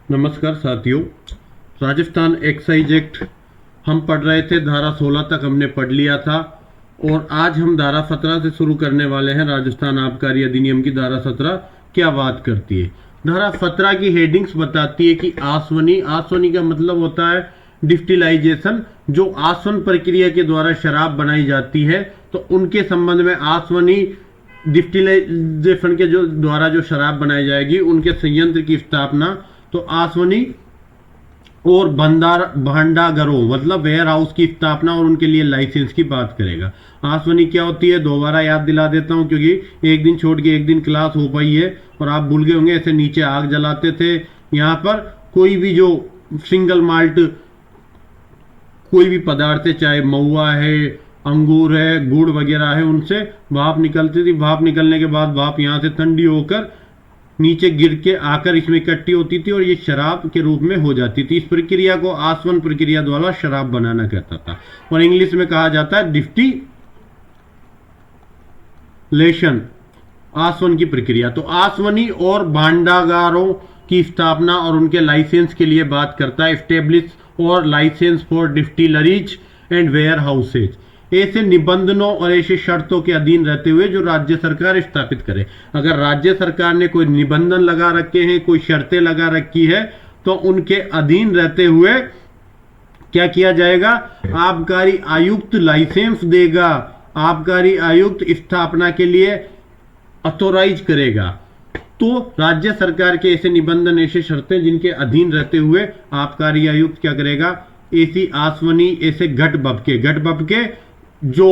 नमस्कार साथियों। Rajasthan excise act हम पढ़ रहे थे, धारा 16 तक हमने पढ़ लिया था और आज हम धारा 17 से शुरू करने वाले हैं। राजस्थान आबकारी अधिनियम की धारा 17 क्या बात करती है? धारा 17 की हेडिंग्स बताती है कि आसवनी का मतलब होता है डिस्टिलाइजेशन। जो आसवन प्रक्रिया के द्वारा शराब बनाई जाती है तो उनके संबंध में आसवनी डिस्टिलाइजेशन के जो द्वारा जो शराब बनाई जाएगी उनके संयंत्र की स्थापना, तो आसवनी और भांडागरों मतलब वेयर हाउस की स्थापना और उनके लिए लाइसेंस की बात करेगा। आसवनी क्या होती है दोबारा याद दिला देता हूं, क्योंकि एक दिन छोड़ के एक दिन क्लास हो पाई है और आप भूल गए होंगे। ऐसे नीचे आग जलाते थे, यहाँ पर कोई भी जो सिंगल माल्ट कोई भी पदार्थ है, चाहे महुआ है, अंगूर है, गुड़ वगैरह है, उनसे भाप निकलती थी। भाप निकलने के बाद भाप यहाँ से ठंडी होकर नीचे गिर के आकर इसमें इकट्ठी होती थी और ये शराब के रूप में हो जाती थी। इस प्रक्रिया को आसवन प्रक्रिया द्वारा शराब बनाना कहता था और इंग्लिश में कहा जाता है डिस्टिलेशन, आसवन की प्रक्रिया। तो आसवनी और भांडागारों की स्थापना और उनके लाइसेंस के लिए बात करता है। एस्टेब्लिश और licence for distilleries and warehouses, ऐसे निबंधनों और ऐसे शर्तों के अधीन रहते हुए जो राज्य सरकार स्थापित करे। अगर राज्य सरकार ने कोई निबंधन लगा रखे हैं, कोई शर्तें लगा रखी है, तो उनके अधीन रहते हुए क्या किया जाएगा? आबकारी आयुक्त लाइसेंस देगा, आबकारी आयुक्त स्थापना के लिए ऑथोराइज करेगा। तो राज्य सरकार के ऐसे निबंधन, ऐसे शर्तें जिनके अधीन रहते हुए आबकारी आयुक्त क्या करेगा? ऐसी आसवनी, ऐसे घट बबके जो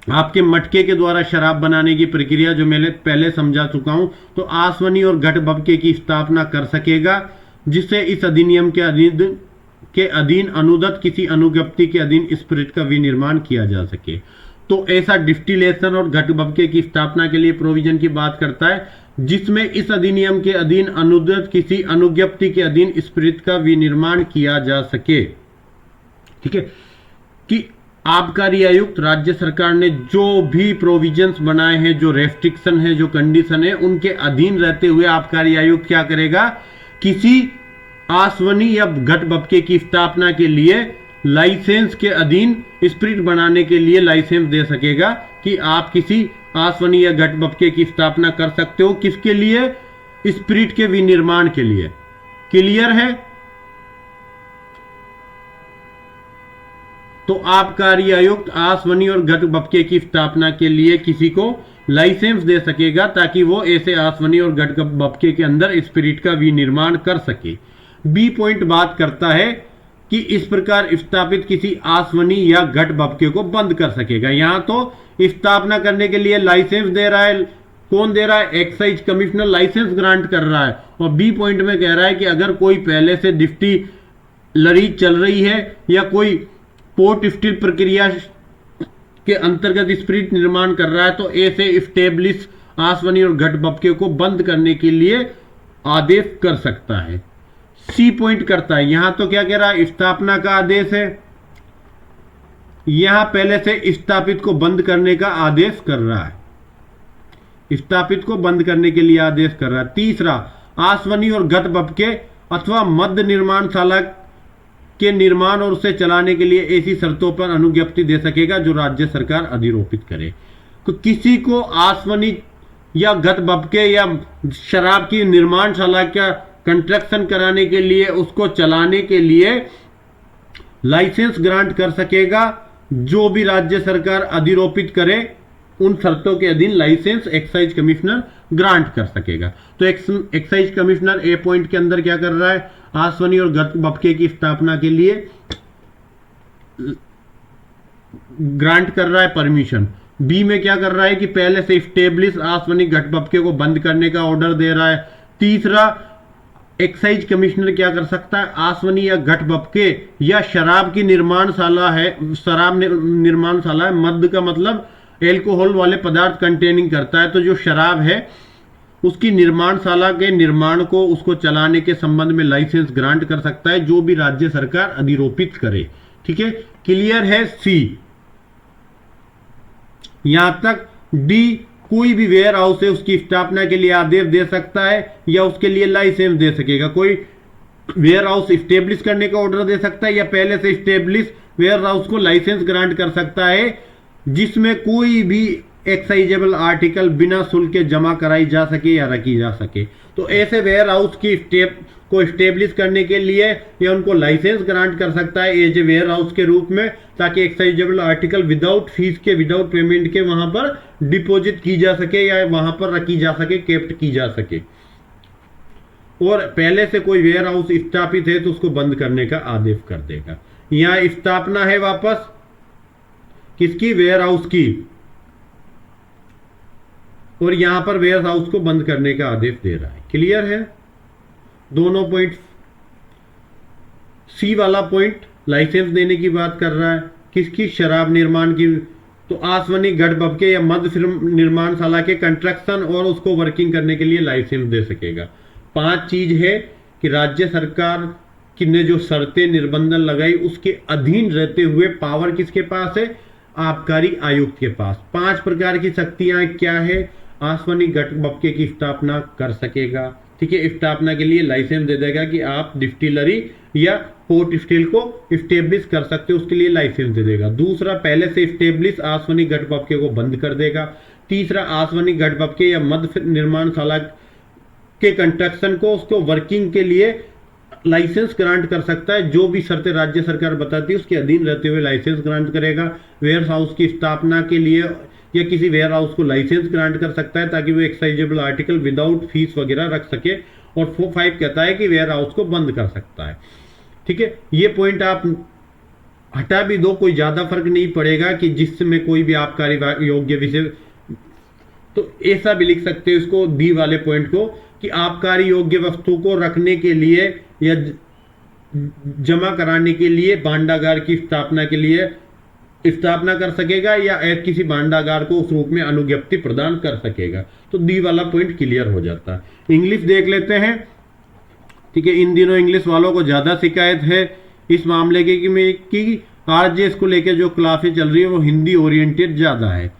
आपके मटके के द्वारा शराब बनाने की प्रक्रिया जो मैंने पहले समझा चुका हूं, तो आसवनी और घट बबके की स्थापना कर सकेगा, जिससे इस अधिनियम के अधीन अनुदत किसी अनुज्ञप्ति के अधीन स्पिरिट का विनिर्माण किया जा सके। तो ऐसा डिस्टिलेशन और घट बबके की स्थापना के लिए प्रोविजन की बात करता है, जिसमें इस अधिनियम के अधीन अनुदत किसी अनुज्ञप्ति के अधीन स्पिरिट का विनिर्माण किया जा सके। ठीक है कि आबकारी आयुक्त, राज्य सरकार ने जो भी प्रोविजंस बनाए हैं, जो रेस्ट्रिक्शन है, जो कंडीशन है, उनके अधीन रहते हुए आबकारी आयुक्त क्या करेगा? किसी आसवनी या घट बबके की स्थापना के लिए लाइसेंस के अधीन स्पिरिट बनाने के लिए लाइसेंस दे सकेगा कि आप किसी आसवनी या घट बबके की स्थापना कर सकते हो। किसके लिए? स्पिरिट के विनिर्माण के लिए। क्लियर है? तो आबकारी आयुक्त आसवनी और घट बबके की स्थापना के लिए किसी को लाइसेंस दे सकेगा ताकि वो ऐसे आसवनी और घट बबके के अंदर स्पिरिट का विनिर्माण कर सके। बी पॉइंट बात करता है कि इस प्रकार स्थापित किसी आसवनी या घट बबके को बंद कर सकेगा। यहां तो स्थापना करने के लिए लाइसेंस दे रहा है, कौन दे रहा है? एक्साइज कमिश्नर लाइसेंस ग्रांट कर रहा है। और बी पॉइंट में कह रहा है कि अगर कोई पहले से डिस्टिलरी चल रही है या कोई पोर्ट स्टील प्रक्रिया के अंतर्गत स्पिरिट निर्माण कर रहा है, तो ऐसे स्टेब्लिश आसवनी और घट बबके को बंद करने के लिए आदेश कर सकता है। सी पॉइंट करता है, यहां तो क्या कह रहा है? स्थापना का आदेश है, यहां पहले से स्थापित को बंद करने का आदेश कर रहा है, स्थापित को बंद करने के लिए आदेश कर रहा है। तीसरा, आसवनी और घट बबके अथवा मध्य निर्माणशाला के निर्माण और उसे चलाने के लिए ऐसी शर्तों पर अनुज्ञप्ति दे सकेगा जो राज्य सरकार अधिरोपित करे। तो किसी को आसवनी या घट बबके या शराब की निर्माणशाला का कंस्ट्रक्शन कराने के लिए, उसको चलाने के लिए लाइसेंस ग्रांट कर सकेगा जो भी राज्य सरकार अधिरोपित करे। उन शर्तों के अधीन लाइसेंस एक्साइज कमिश्नर ग्रांट कर सकेगा। तो एक्साइज कमिश्नर ए पॉइंट के अंदर क्या कर रहा है? आसवनी और घट बबके की स्थापना के लिए ग्रांट कर रहा है परमिशन। बी में क्या कर रहा है कि पहले से स्टेब्लिश आसवनी घट बबके को बंद करने का ऑर्डर दे रहा है। तीसरा, एक्साइज कमिश्नर क्या कर सकता है? आसवनी या घट बबके या शराब की निर्माणशाला है, शराब निर्माणशाला है, मद्य का मतलब एल्कोहल वाले पदार्थ कंटेनिंग करता है, तो जो शराब है उसकी निर्माणशाला के निर्माण को, उसको चलाने के संबंध में लाइसेंस ग्रांट कर सकता है जो भी राज्य सरकार अधिरोपित करे। ठीक है, क्लियर है? सी यहां तक। डी, कोई भी वेयर हाउस है उसकी स्थापना के लिए आदेश दे सकता है या उसके लिए लाइसेंस दे सकेगा। कोई वेयर हाउस स्टेब्लिश करने का ऑर्डर दे सकता है या पहले से स्टेब्लिश वेयर हाउस को लाइसेंस ग्रांट कर सकता है जिसमें कोई भी एक्साइजेबल आर्टिकल बिना शुल्क के जमा कराई जा सके या रखी जा सके। तो ऐसे वेयर हाउस की स्टेप को स्टेब्लिश करने के लिए या उनको लाइसेंस ग्रांट कर सकता है एज ए वेयर हाउस के रूप में, ताकि एक्साइजेबल आर्टिकल विदाउट फीस के, विदाउट पेमेंट के वहां पर डिपॉजिट की जा सके या वहां पर रखी जा सके, केप्ट की जा सके। और पहले से कोई वेयर हाउस स्थापित है तो उसको बंद करने का आदेश कर देगा। यहां स्थापना है वापस किसकी, वेयर हाउस की, और यहां पर वेयर हाउस को बंद करने का आदेश दे रहा है। क्लियर है दोनों पॉइंट। सी वाला पॉइंट लाइसेंस देने की बात कर रहा है, किसकी, शराब निर्माण की। तो आसवनी गढ़ बबके या मध्य फिल्म निर्माणशाला के कंस्ट्रक्शन और उसको वर्किंग करने के लिए लाइसेंस दे सकेगा। 5 चीज है कि राज्य सरकार की ने जो शर्तें निर्बंधन लगाई उसके अधीन रहते हुए पावर किसके पास है, आबकारी आयुक्त के पास। 5 प्रकार की शक्तियां क्या है, आसवनी गढ़ बबके की स्थापना कर सकेगा, ठीक है, स्थापना के लिए लाइसेंस दे देगा कि आप डिस्टिलरी या पोर्ट स्टील को स्टेब्लिश कर सकते हो, उसके लिए लाइसेंस दे देगा। दूसरा, पहले से स्टेब्लिश आसवनी गढ़ बबके को बंद कर देगा। तीसरा, आसवनी गढ़ बबके या मध्य निर्माणशाला के कंस्ट्रक्शन को, उसको वर्किंग के लिए लाइसेंस ग्रांट कर सकता है। जो भी शर्तें राज्य सरकार बताती है उसके अधीन रहते हुए लाइसेंस ग्रांट करेगा। वेयर हाउस की स्थापना के लिए या किसी वेयर हाउस को लाइसेंस ग्रांट कर सकता है ताकि वो एक्साइजेबल आर्टिकल विदाउट फीस वगैरह रख सके। और 5 कहता है कि वेयर हाउस को बंद कर सकता है। ठीक है, ये पॉइंट आप हटा भी दो, कोई ज्यादा फर्क नहीं पड़ेगा कि जिसमें कोई भी आबकारी योग्य विषय, तो ऐसा भी लिख सकते हो इसको डी वाले पॉइंट को कि आबकारी योग्य वस्तु को रखने के लिए या जमा कराने के लिए भांडागार की स्थापना के लिए स्थापना कर सकेगा या किसी भांडागार को उस रूप में अनुज्ञप्ति प्रदान कर सकेगा। तो डी वाला पॉइंट क्लियर हो जाता है। इंग्लिश देख लेते हैं। ठीक है, इन दिनों इंग्लिश वालों को ज्यादा शिकायत है इस मामले की आरजेएस को लेकर जो क्लासें चल रही है वो हिंदी ओरिएंटेड ज्यादा है।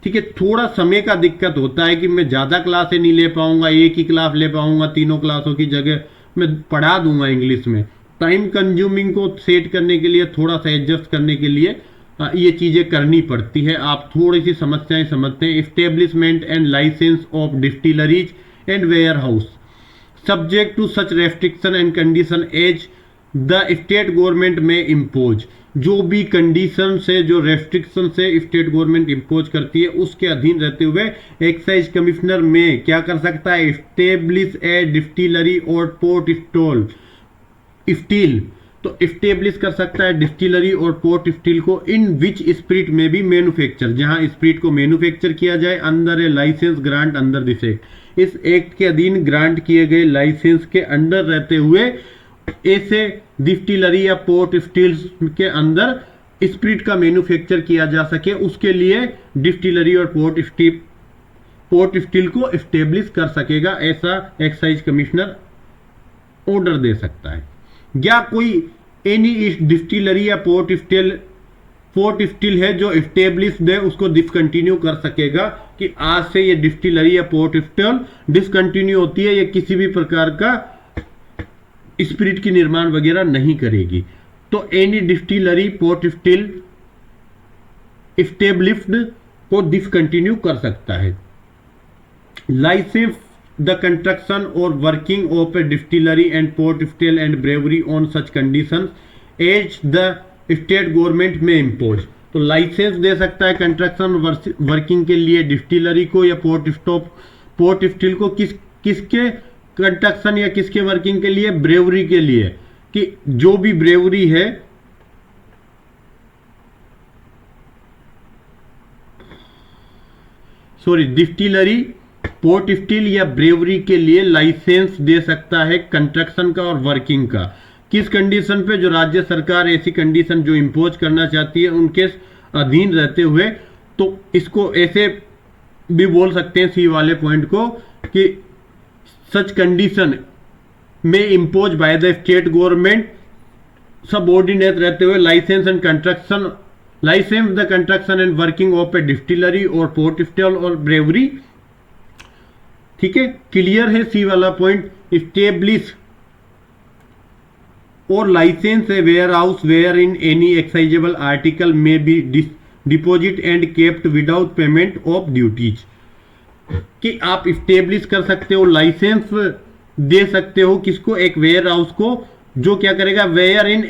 ठीक है, थोड़ा समय का दिक्कत होता है कि मैं ज्यादा क्लासें नहीं ले पाऊंगा, एक ही क्लास ले पाऊंगा, तीनों क्लासों की जगह मैं पढ़ा दूंगा इंग्लिश में। टाइम कंज्यूमिंग को सेट करने के लिए, थोड़ा सा एडजस्ट करने के लिए ये चीजें करनी पड़ती है। आप थोड़ी सी समस्याएं समझते हैं। Establishment and license of distilleries and ware house subject to such restriction and condition as the state government may impose. जो भी कंडीशन से, जो रेस्ट्रिक्शन से स्टेट गवर्नमेंट इम्पोज करती है उसके अधीन रहते हुए एक्साइज कमिश्नर में क्या कर सकता है, एस्टेब्लिश ए डिस्टिलरी और पोर्ट स्टील। तो एस्टेब्लिश कर सकता है डिस्टिलरी और पोर्ट स्टील को इन विच स्पिरिट में भी मैन्युफैक्चर, जहां स्पिरिट को मैन्युफैक्चर किया जाए under a licence grant under this act. इस एक्ट के अधीन ग्रांट किए गए लाइसेंस के अंडर रहते हुए ऐसे डिस्टिलरी या पोर्ट स्टील के अंदर स्पिरिट का मैन्युफैक्चर किया जा सके, उसके लिए डिस्टिलरी और पोर्ट स्टील को एस्टेब्लिश कर सकेगा। ऐसा एक्साइज कमिश्नर ऑर्डर दे सकता है। या कोई एनी डिस्टिलरी या पोर्ट स्टील है जो एस्टेब्लिश्ड है उसको डिसकंटिन्यू कर सकेगा कि आज से ये डिस्टिलरी या पोर्ट स्टील डिसकंटिन्यू होती है, या किसी भी प्रकार का स्पिरिट की निर्माण वगैरह नहीं करेगी। तो any distillery pot still established को डिसकंटिन्यू कर सकता है। लाइसेंस द कंस्ट्रक्शन और working of a distillery and pot still and brewery on such conditions as the state government may impose. तो लाइसेंस दे सकता है कंस्ट्रक्शन वर्किंग के लिए डिस्टिलरी को या पोर्ट स्टील को, किसके कंस्ट्रक्शन या किसके वर्किंग के लिए, ब्रेवरी के लिए, कि जो भी ब्रेवरी है डिस्टिलरी, पोर्ट स्टील या ब्रेवरी के लिए लाइसेंस दे सकता है कंस्ट्रक्शन का और वर्किंग का। किस कंडीशन पे, जो राज्य सरकार ऐसी कंडीशन जो इंपोज करना चाहती है उनके अधीन रहते हुए। तो इसको ऐसे भी बोल सकते हैं सी वाले पॉइंट को कि such condition may impose by the state government subordinate रहते हुए license and construction, license the construction and working of a distillery और पोर्ट स्टील और ब्रेवरी। ठीक है, क्लियर है सी वाला point. Establish or license a warehouse wherein any excisable article may be deposit and kept without payment of duties। कि आप establish कर सकते हो, लाइसेंस दे सकते हो किसको, एक वेयर हाउस को, जो क्या करेगा, where in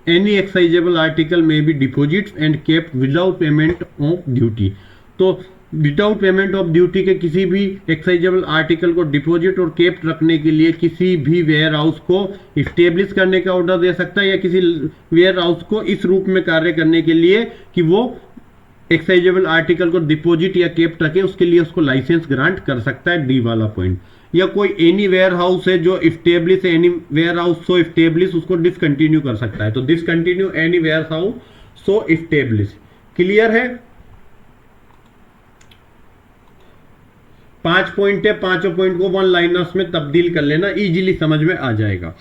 any excisable article may be deposit and kept without payment of duty. तो विदाउट पेमेंट ऑफ ड्यूटी के किसी भी एक्साइजेबल आर्टिकल को डिपॉजिट और केप्ट रखने के लिए किसी भी वेयर हाउस को स्टेब्लिश करने का ऑर्डर दे सकता है, या किसी वेयर हाउस को इस रूप में कार्य करने के लिए कि वो एक्साइजेबल आर्टिकल को डिपॉजिट या केप्ट रखे, उसके लिए उसको लाइसेंस ग्रांट कर सकता है, डी वाला पॉइंट। या कोई एनी वेयर हाउस है जो स्टेब्लिश है, any warehouse so establish, उसको डिसकंटिन्यू कर सकता है। तो discontinue any warehouse so establish. Clear है? 5 पॉइंट है, पांचों पॉइंट को वन लाइनर्स में तब्दील कर लेना, इजीली समझ में आ जाएगा।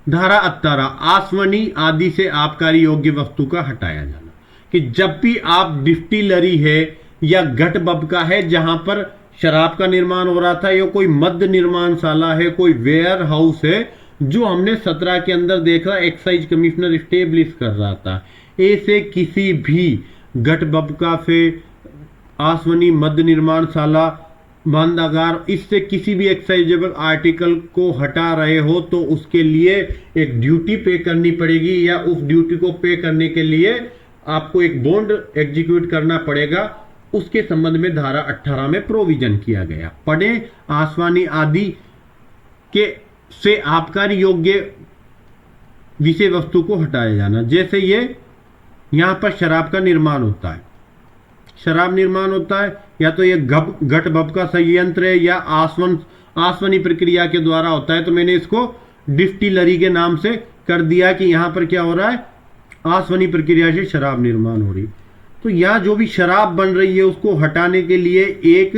धारा 18, आसवनी आदि से आबकारी योग्य वस्तु का हटाया जाना। कि जब भी आप डिस्टिलरी है या घट बबका है जहां पर शराब का निर्माण हो रहा था, या कोई मद्य निर्माणशाला है, कोई वेयर हाउस है, जो हमने 17 के अंदर देखा एक्साइज कमिश्नर स्टेब्लिश कर रहा था, ऐसे किसी भी घट बबका से, आसवनी, मद्य निर्माणशाला, भांडागार, इससे किसी भी एक्साइजेबल आर्टिकल को हटा रहे हो तो उसके लिए एक ड्यूटी पे करनी पड़ेगी, या उस ड्यूटी को पे करने के लिए आपको एक बॉन्ड एग्जीक्यूट करना पड़ेगा। उसके संबंध में धारा 18 में प्रोविजन किया गया। पढ़े, आसवानी आदि के से आबकारी योग्य विषय वस्तु को हटाया जाना। जैसे ये यहां पर शराब का निर्माण होता है, शराब निर्माण होता है, या तो ये घट बबका संयंत्र है या आसवनी प्रक्रिया के द्वारा होता है, तो मैंने इसको डिस्टिलरी के नाम से कर दिया कि यहां पर क्या हो रहा है, आसवनी प्रक्रिया से शराब निर्माण हो रही। तो यह जो भी शराब बन रही है उसको हटाने के लिए एक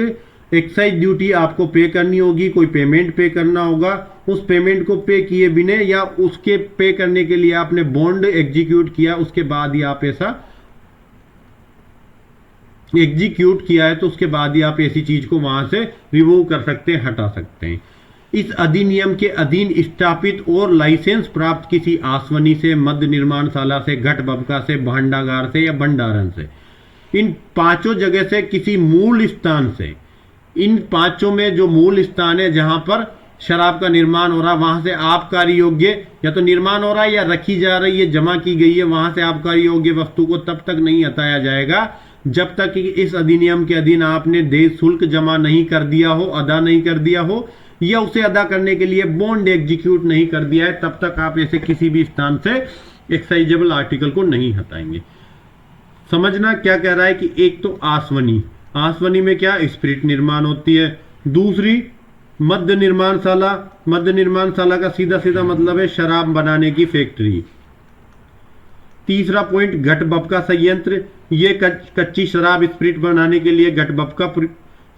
एक्साइज ड्यूटी आपको पे करनी होगी, कोई पेमेंट पे करना होगा। उस पेमेंट को पे किए बिना या उसके पे करने के लिए आपने बॉन्ड एग्जीक्यूट किया, उसके बाद ही आप ऐसा एग्जीक्यूट किया है तो उसके बाद ही आप ऐसी चीज को वहां से रिमूव कर सकते हैं, हटा सकते हैं। इस अधिनियम के अधीन स्थापित और लाइसेंस प्राप्त किसी आसवनी से, मद्य निर्माणशाला से, घट बबका से, भांडागार से या भंडारण से, इन पांचों जगह से किसी मूल स्थान से, इन पांचों में जो मूल स्थान है जहां पर शराब का निर्माण हो रहा है वहां से आबकारी योग्य, या तो निर्माण हो रहा है या रखी जा रही है, जमा की गई है, वहां से आबकारी योग्य वस्तु को तब तक नहीं हटाया जाएगा जब तक कि इस अधिनियम के अधीन आपने देय शुल्क जमा नहीं कर दिया हो, अदा नहीं कर दिया हो, या उसे अदा करने के लिए बॉन्ड एग्जीक्यूट नहीं कर दिया है, तब तक आप ऐसे किसी भी स्थान से एक्साइजेबल आर्टिकल को नहीं हटाएंगे। समझना क्या कह रहा है कि एक तो आसवनी, आसवनी में क्या स्पिरिट निर्माण होती है, दूसरी मद्य निर्माणशाला, मद्य निर्माणशाला का सीधा सीधा मतलब है शराब बनाने की फैक्ट्री। तीसरा पॉइंट घट बबका संयंत्र, ये कच्ची शराब स्पिरिट बनाने के लिए घट बबका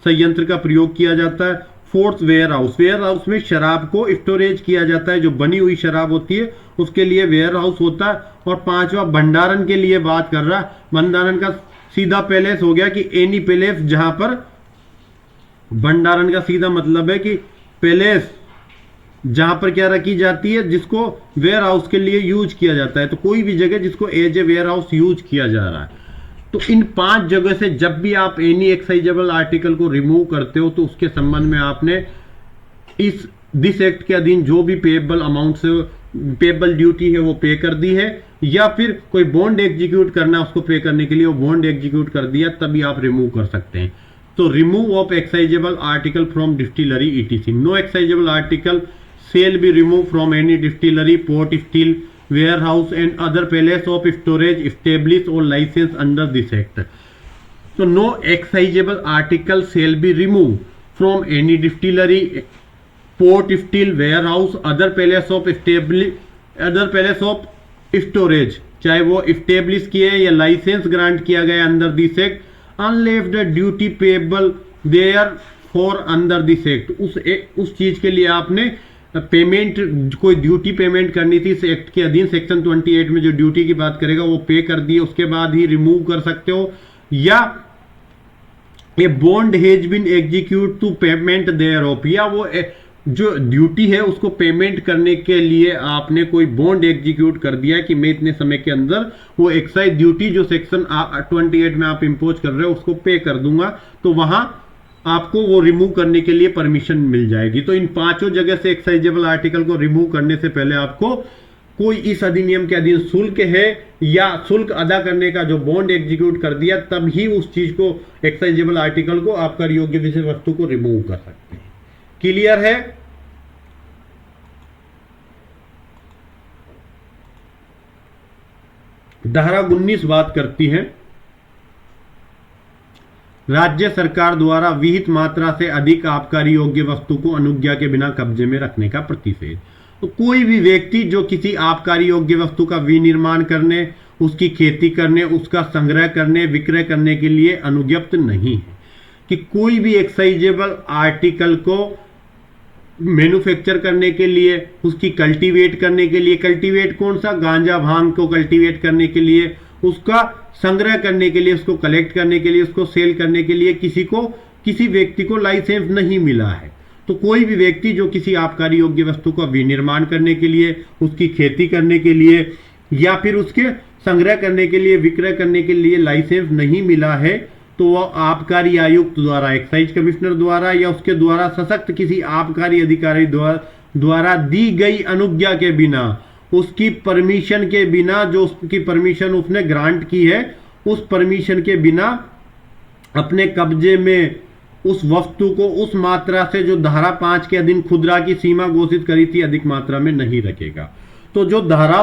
संयंत्र का प्रयोग किया जाता है। Fourth warehouse, warehouse में शराब को स्टोरेज किया जाता है, जो बनी हुई शराब होती है उसके लिए वेयर हाउस होता है। और पांचवा भंडारण के लिए बात कर रहा, भंडारण का सीधा पैलेस हो गया कि एनी पैलेस, जहां पर भंडारण का सीधा मतलब है कि पैलेस जहां पर क्या रखी जाती है, जिसको वेयर हाउस के लिए यूज किया जाता है, तो कोई भी जगह जिसको as a warehouse use किया जा रहा है। तो इन 5 जगह से जब भी आप एनी एक्साइजेबल आर्टिकल को रिमूव करते हो तो उसके संबंध में आपने दिस एक्ट के अधीन जो भी पेएबल अमाउंट से पेएबल ड्यूटी है वो पे कर दी है, या फिर कोई बॉन्ड एग्जीक्यूट करना है उसको पे करने के लिए वो बॉन्ड एग्जीक्यूट कर दिया, तभी आप रिमूव कर सकते हैं। तो remove of excisable article from distillery ETC, no excisable article shall be removed from any distillery, port, still, warehouse and other place of storage established or licensed under this act. So no excisable article shall be removed from any distillery, port, still, warehouse, other place of storage, चाहे वो establish किए या licence grant किया गया under this act, unless the duty payable there for under this act, उस चीज के लिए आपने पेमेंट, कोई ड्यूटी पेमेंट करनी थी इस एक्ट के अधीन, सेक्शन 28 में जो ड्यूटी की बात करेगा वो पे कर दिए, उसके बाद ही रिमूव कर सकते हो। या a bond has been execute to payment thereof, या वो जो ड्यूटी है उसको पेमेंट करने के लिए आपने कोई बॉन्ड एग्जीक्यूट कर दिया कि मैं इतने समय के अंदर वो एक्साइज ड्यूटी जो सेक्शन 28 में आप इंपोज कर रहे हो उसको पे कर दूंगा, तो वहां आपको वो रिमूव करने के लिए परमिशन मिल जाएगी। तो इन पांचों जगह से एक्साइजेबल आर्टिकल को रिमूव करने से पहले आपको कोई इस अधिनियम के अधीन शुल्क है या शुल्क अदा करने का जो बॉन्ड एग्जीक्यूट कर दिया, तब ही उस चीज को एक्साइजेबल आर्टिकल को आप कर योग्य विषय वस्तु को रिमूव कर सकते हैं। क्लियर है? धारा 19 बात करती है राज्य सरकार द्वारा विहित मात्रा से अधिक आबकारी योग्य वस्तु को अनुज्ञा के बिना कब्जे में रखने का प्रतिषेध। तो कोई भी व्यक्ति जो किसी आबकारी योग्य वस्तु का विनिर्माण करने, उसकी खेती करने, उसका संग्रह करने, विक्रय करने के लिए अनुज्ञप्त नहीं है कि कोई भी एक्साइजेबल आर्टिकल को मैन्युफैक्चर करने के लिए, उसकी कल्टीवेट करने के लिए, कल्टीवेट कौन सा, गांजा भांग को कल्टीवेट करने के लिए, उसका संग्रह करने के लिए, उसको कलेक्ट करने के लिए, उसको सेल करने के लिए किसी व्यक्ति को लाइसेंस नहीं मिला है। तो कोई भी व्यक्ति जो किसी आबकारी योग्य वस्तु का विनिर्माण करने के लिए, उसकी खेती करने के लिए या फिर उसके संग्रह करने के लिए, विक्रय करने के लिए लाइसेंस नहीं मिला है, तो वह आबकारी आयुक्त द्वारा, एक्साइज कमिश्नर द्वारा या उसके द्वारा सशक्त किसी आबकारी अधिकारी द्वारा दी गई अनुज्ञा के बिना, उसकी परमिशन के बिना, जो उसकी परमिशन उसने ग्रांट की है, उस परमिशन के बिना अपने कब्जे में उस वस्तु को उस मात्रा से जो धारा 5 के अधीन खुदरा की सीमा घोषित करी थी अधिक मात्रा में नहीं रखेगा। तो जो धारा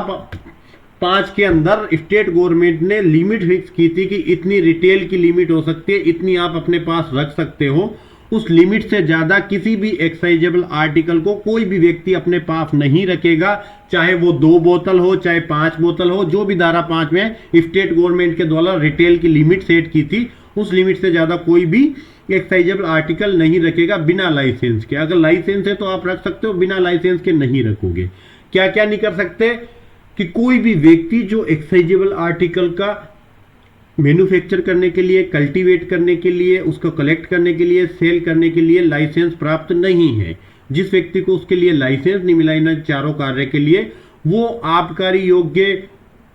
5 के अंदर स्टेट गवर्नमेंट ने लिमिट फिक्स की थी कि इतनी रिटेल की लिमिट हो सकती है, इतनी आप अपने पास रख सकते हो, उस लिमिट से ज्यादा किसी भी एक्साइजेबल आर्टिकल को कोई भी व्यक्ति अपने पास नहीं रखेगा, चाहे वो 2 बोतल हो, चाहे 5 बोतल हो, जो भी धारा 5 में स्टेट गवर्नमेंट के द्वारा रिटेल की लिमिट सेट की थी, उस लिमिट से ज्यादा कोई भी एक्साइजेबल आर्टिकल नहीं रखेगा बिना लाइसेंस के। अगर लाइसेंस है तो आप रख सकते हो, बिना लाइसेंस के नहीं रखोगे। क्या क्या नहीं कर सकते कि कोई भी व्यक्ति जो एक्साइजेबल आर्टिकल का मैन्युफैक्चर करने के लिए, कल्टीवेट करने के लिए, उसको कलेक्ट करने के लिए, सेल करने के लिए लाइसेंस प्राप्त नहीं है, जिस व्यक्ति को उसके लिए लाइसेंस नहीं मिला इन चारों कार्य के लिए, वो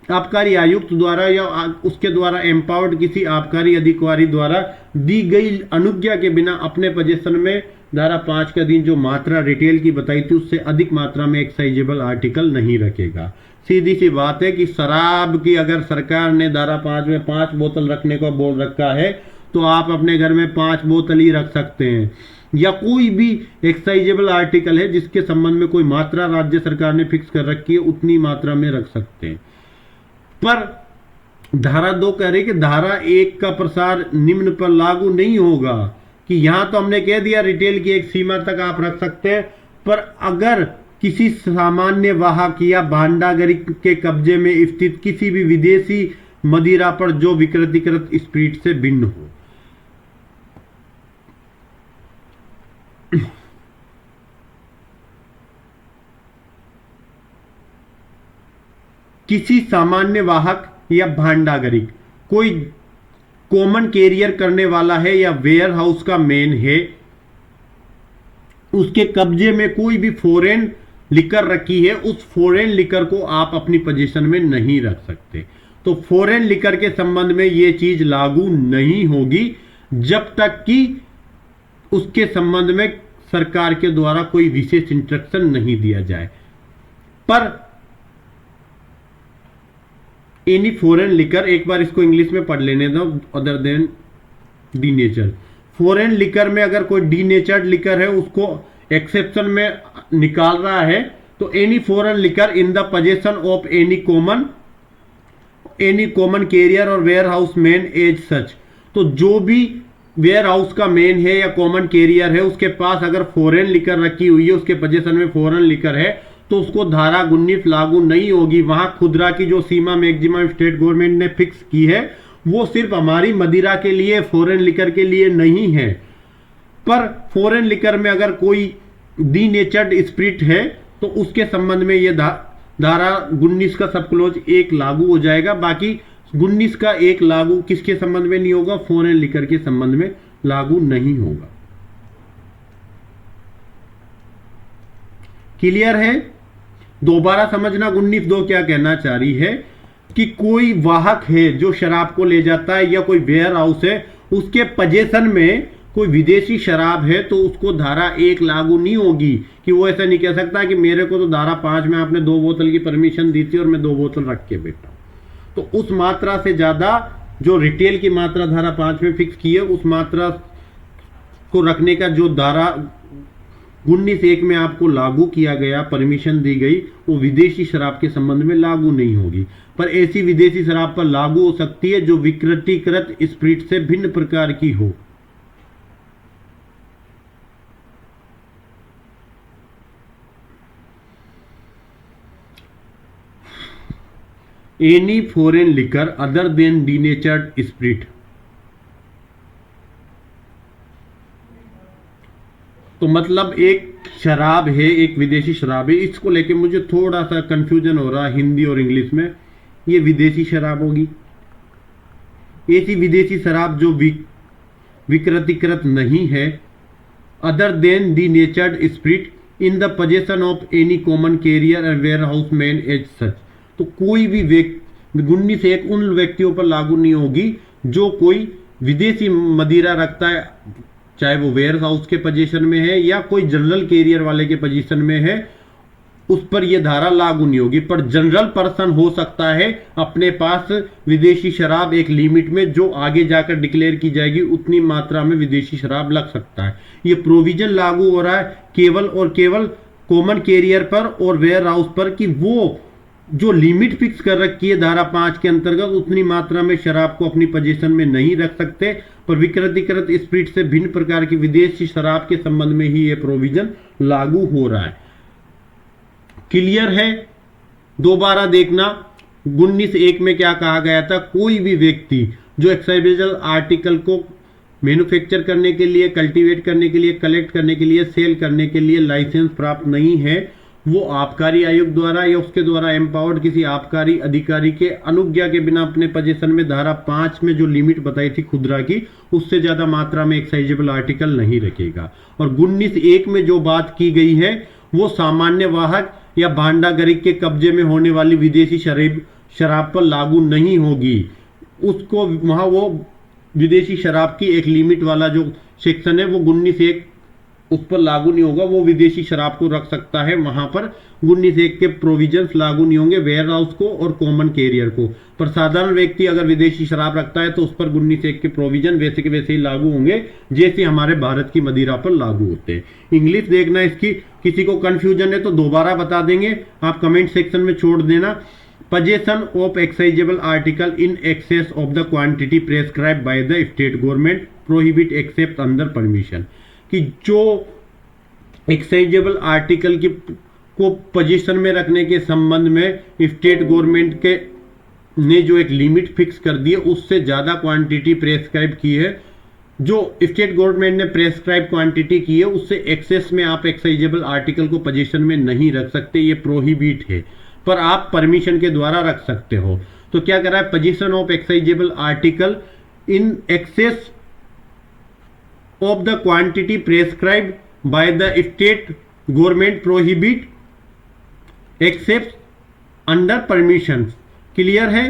आबकारी आयुक्त द्वारा या उसके द्वारा एम्पावर्ड किसी आबकारी अधिकारी द्वारा दी गई अनुज्ञा के बिना अपने पोजीशन में धारा 5 के अधीन जो मात्रा रिटेल की बताई थी उससे अधिक मात्रा में एक्साइजेबल आर्टिकल नहीं रखेगा। सीधी सी बात है कि शराब की अगर सरकार ने धारा 5 में 5 बोतल रखने को बोल रखा है, तो आप अपने घर में 5 बोतल ही रख सकते हैं। या कोई भी एक्साइजेबल आर्टिकल है जिसके संबंध में कोई मात्रा राज्य सरकार ने फिक्स कर रखी है, उतनी मात्रा में रख सकते हैं। पर धारा 2 कह रही कि धारा 1 का प्रसार निम्न पर लागू नहीं होगा, कि यहां तो हमने कह दिया रिटेल की एक सीमा तक आप रख सकते हैं, पर अगर किसी सामान्य वाहक या भांडागरी के कब्जे में स्थित किसी भी विदेशी मदिरा पर जो विकृतिकृत स्पिरिट से भिन्न हो, किसी सामान्य वाहक या भांडागरी, कोई कॉमन कैरियर करने वाला है या वेयर हाउस का मेन है, उसके कब्जे में कोई भी फॉरेन लिकर रखी है, उस फॉरेन लिकर को आप अपनी पोजीशन में नहीं रख सकते। तो फॉरेन लिकर के संबंध में यह चीज लागू नहीं होगी जब तक कि उसके संबंध में सरकार के द्वारा कोई विशेष इंस्ट्रक्शन नहीं दिया जाए। पर एनी फॉरेन लिकर, एक बार इसको इंग्लिश में पढ़ लेने दो, other than D nature. Foreign liquor में अगर कोई डी नेचर्ड लिकर है उसको एक्सेप्शन में निकाल रहा है, तो any foreign liquor in the possession of any common carrier और ware house man as such. तो जो भी वेयर हाउस का मेन है या कॉमन कैरियर है उसके पास अगर फॉरेन लिकर रखी हुई है, उसके पोजेशन में फॉरेन लिकर है, तो उसको धारा 19 लागू नहीं होगी। वहां खुदरा की जो सीमा मैक्सिमम स्टेट गवर्नमेंट ने फिक्स की है वो सिर्फ हमारी मदिरा के लिए, फॉरेन लिकर के लिए नहीं है। पर फॉरेन लिकर में अगर कोई डी नेचर्ड स्पिरिट है तो उसके संबंध में ये धारा 19 का सब क्लोज 1 लागू हो जाएगा। बाकी 19 का 1 लागू किसके संबंध में नहीं होगा? फॉरेन लिकर के संबंध में लागू नहीं होगा। क्लियर है? दोबारा समझना 19(2) क्या कहना चाह रही है कि कोई वाहक है जो शराब को ले जाता है या कोई वेयर हाउस है, उसके पोजीशन में कोई विदेशी शराब है तो उसको धारा 1 लागू नहीं होगी। कि वो ऐसा नहीं कह सकता कि मेरे को तो धारा 5 में आपने 2 बोतल की परमिशन दी थी और मैं 2 बोतल रख के बैठा। तो उस मात्रा से ज्यादा जो रिटेल की मात्रा धारा 5 में फिक्स की है, उस मात्रा को रखने का जो धारा 19(1) में आपको लागू किया गया, परमिशन दी गई, वो विदेशी शराब के संबंध में लागू नहीं होगी। पर ऐसी विदेशी शराब पर लागू हो सकती है जो विकृतिकृत स्पिरिट से भिन्न प्रकार की हो। Any foreign liquor other than denatured spirit. तो मतलब एक शराब है, एक विदेशी शराब है, इसको लेके मुझे थोड़ा सा कंफ्यूजन हो रहा है हिंदी और इंग्लिश में। ये विदेशी शराब होगी। ऐसी विदेशी शराब जो विकृतिकृत नहीं है, other than the natured spirit in the possession of any common carrier and ware house man as such. तो कोई भी 19(1) उन व्यक्तियों पर लागू नहीं होगी जो कोई विदेशी मदिरा रखता है, चाहे वो वेयर हाउस के पोजीशन में है या कोई जनरल कैरियर वाले के पोजीशन में है, उस पर यह धारा लागू नहीं होगी। पर जनरल पर्सन हो सकता है अपने पास विदेशी शराब एक लिमिट में, जो आगे जाकर डिक्लेयर की जाएगी उतनी मात्रा में विदेशी शराब लग सकता है। ये प्रोविजन लागू हो रहा है केवल और केवल कॉमन कैरियर पर और वेयर हाउस पर कि वो जो लिमिट फिक्स कर रखी है धारा 5 के अंतर्गत, उतनी मात्रा में शराब को अपनी पोजीशन में नहीं रख सकते। पर विकृतिकृत स्पिरिट से भिन्न प्रकार की विदेशी शराब के संबंध में ही यह प्रोविजन लागू हो रहा है। क्लियर है? दोबारा देखना 19(1) में क्या कहा गया था? कोई भी व्यक्ति जो एक्साइजेबल आर्टिकल को मैन्युफैक्चर करने के लिए, कल्टीवेट करने के लिए, कलेक्ट करने के लिए, सेल करने के लिए लाइसेंस प्राप्त नहीं है, वो आबकारी आयुक्त द्वारा या उसके द्वारा एम्पावर्ड किसी आबकारी अधिकारी के अनुज्ञा के बिना अपने पोजीशन में धारा 5 में जो लिमिट बताई थी खुदरा की, उससे ज्यादा मात्रा में एक्साइजेबल आर्टिकल नहीं रखेगा। और 19(1) में जो बात की गई है वो सामान्य वाहक या भांडागरिक के कब्जे में होने वाली विदेशी शराब पर लागू नहीं होगी। उसको वहां वो विदेशी शराब की एक लिमिट वाला जो सेक्शन है वो 19(1) उस पर लागू नहीं होगा। वो विदेशी शराब को रख सकता है, वहां पर 19(1) के प्रोविजंस लागू नहीं होंगे वेयर हाउस को और कॉमन कैरियर को। पर साधारण व्यक्ति अगर विदेशी शराब रखता है तो उस पर 19(1) के प्रोविजन वैसे के वैसे ही लागू होंगे जैसे हमारे भारत की मदिरा पर लागू होते हैं। इंग्लिश देखना इसकी, किसी को कंफ्यूजन है तो दोबारा बता देंगे, आप कमेंट सेक्शन में छोड़ देना। possession of excisable article in excess of the quantity prescribed by the state government prohibit except under permission। कि जो एक्साइजेबल आर्टिकल की को पोजीशन में रखने के संबंध में स्टेट गवर्नमेंट के ने जो एक लिमिट फिक्स कर दी है, उससे ज्यादा क्वांटिटी प्रेस्क्राइब की है, जो स्टेट गवर्नमेंट ने प्रेस्क्राइब क्वांटिटी की है उससे एक्सेस में आप एक्साइजेबल आर्टिकल को पोजीशन में नहीं रख सकते, ये प्रोहिबिट है। पर आप परमिशन के द्वारा रख सकते हो। तो क्या कर रहा है? Possession of excisable article in excess of the quantity prescribed by the state government prohibit except under permissions। Clear है?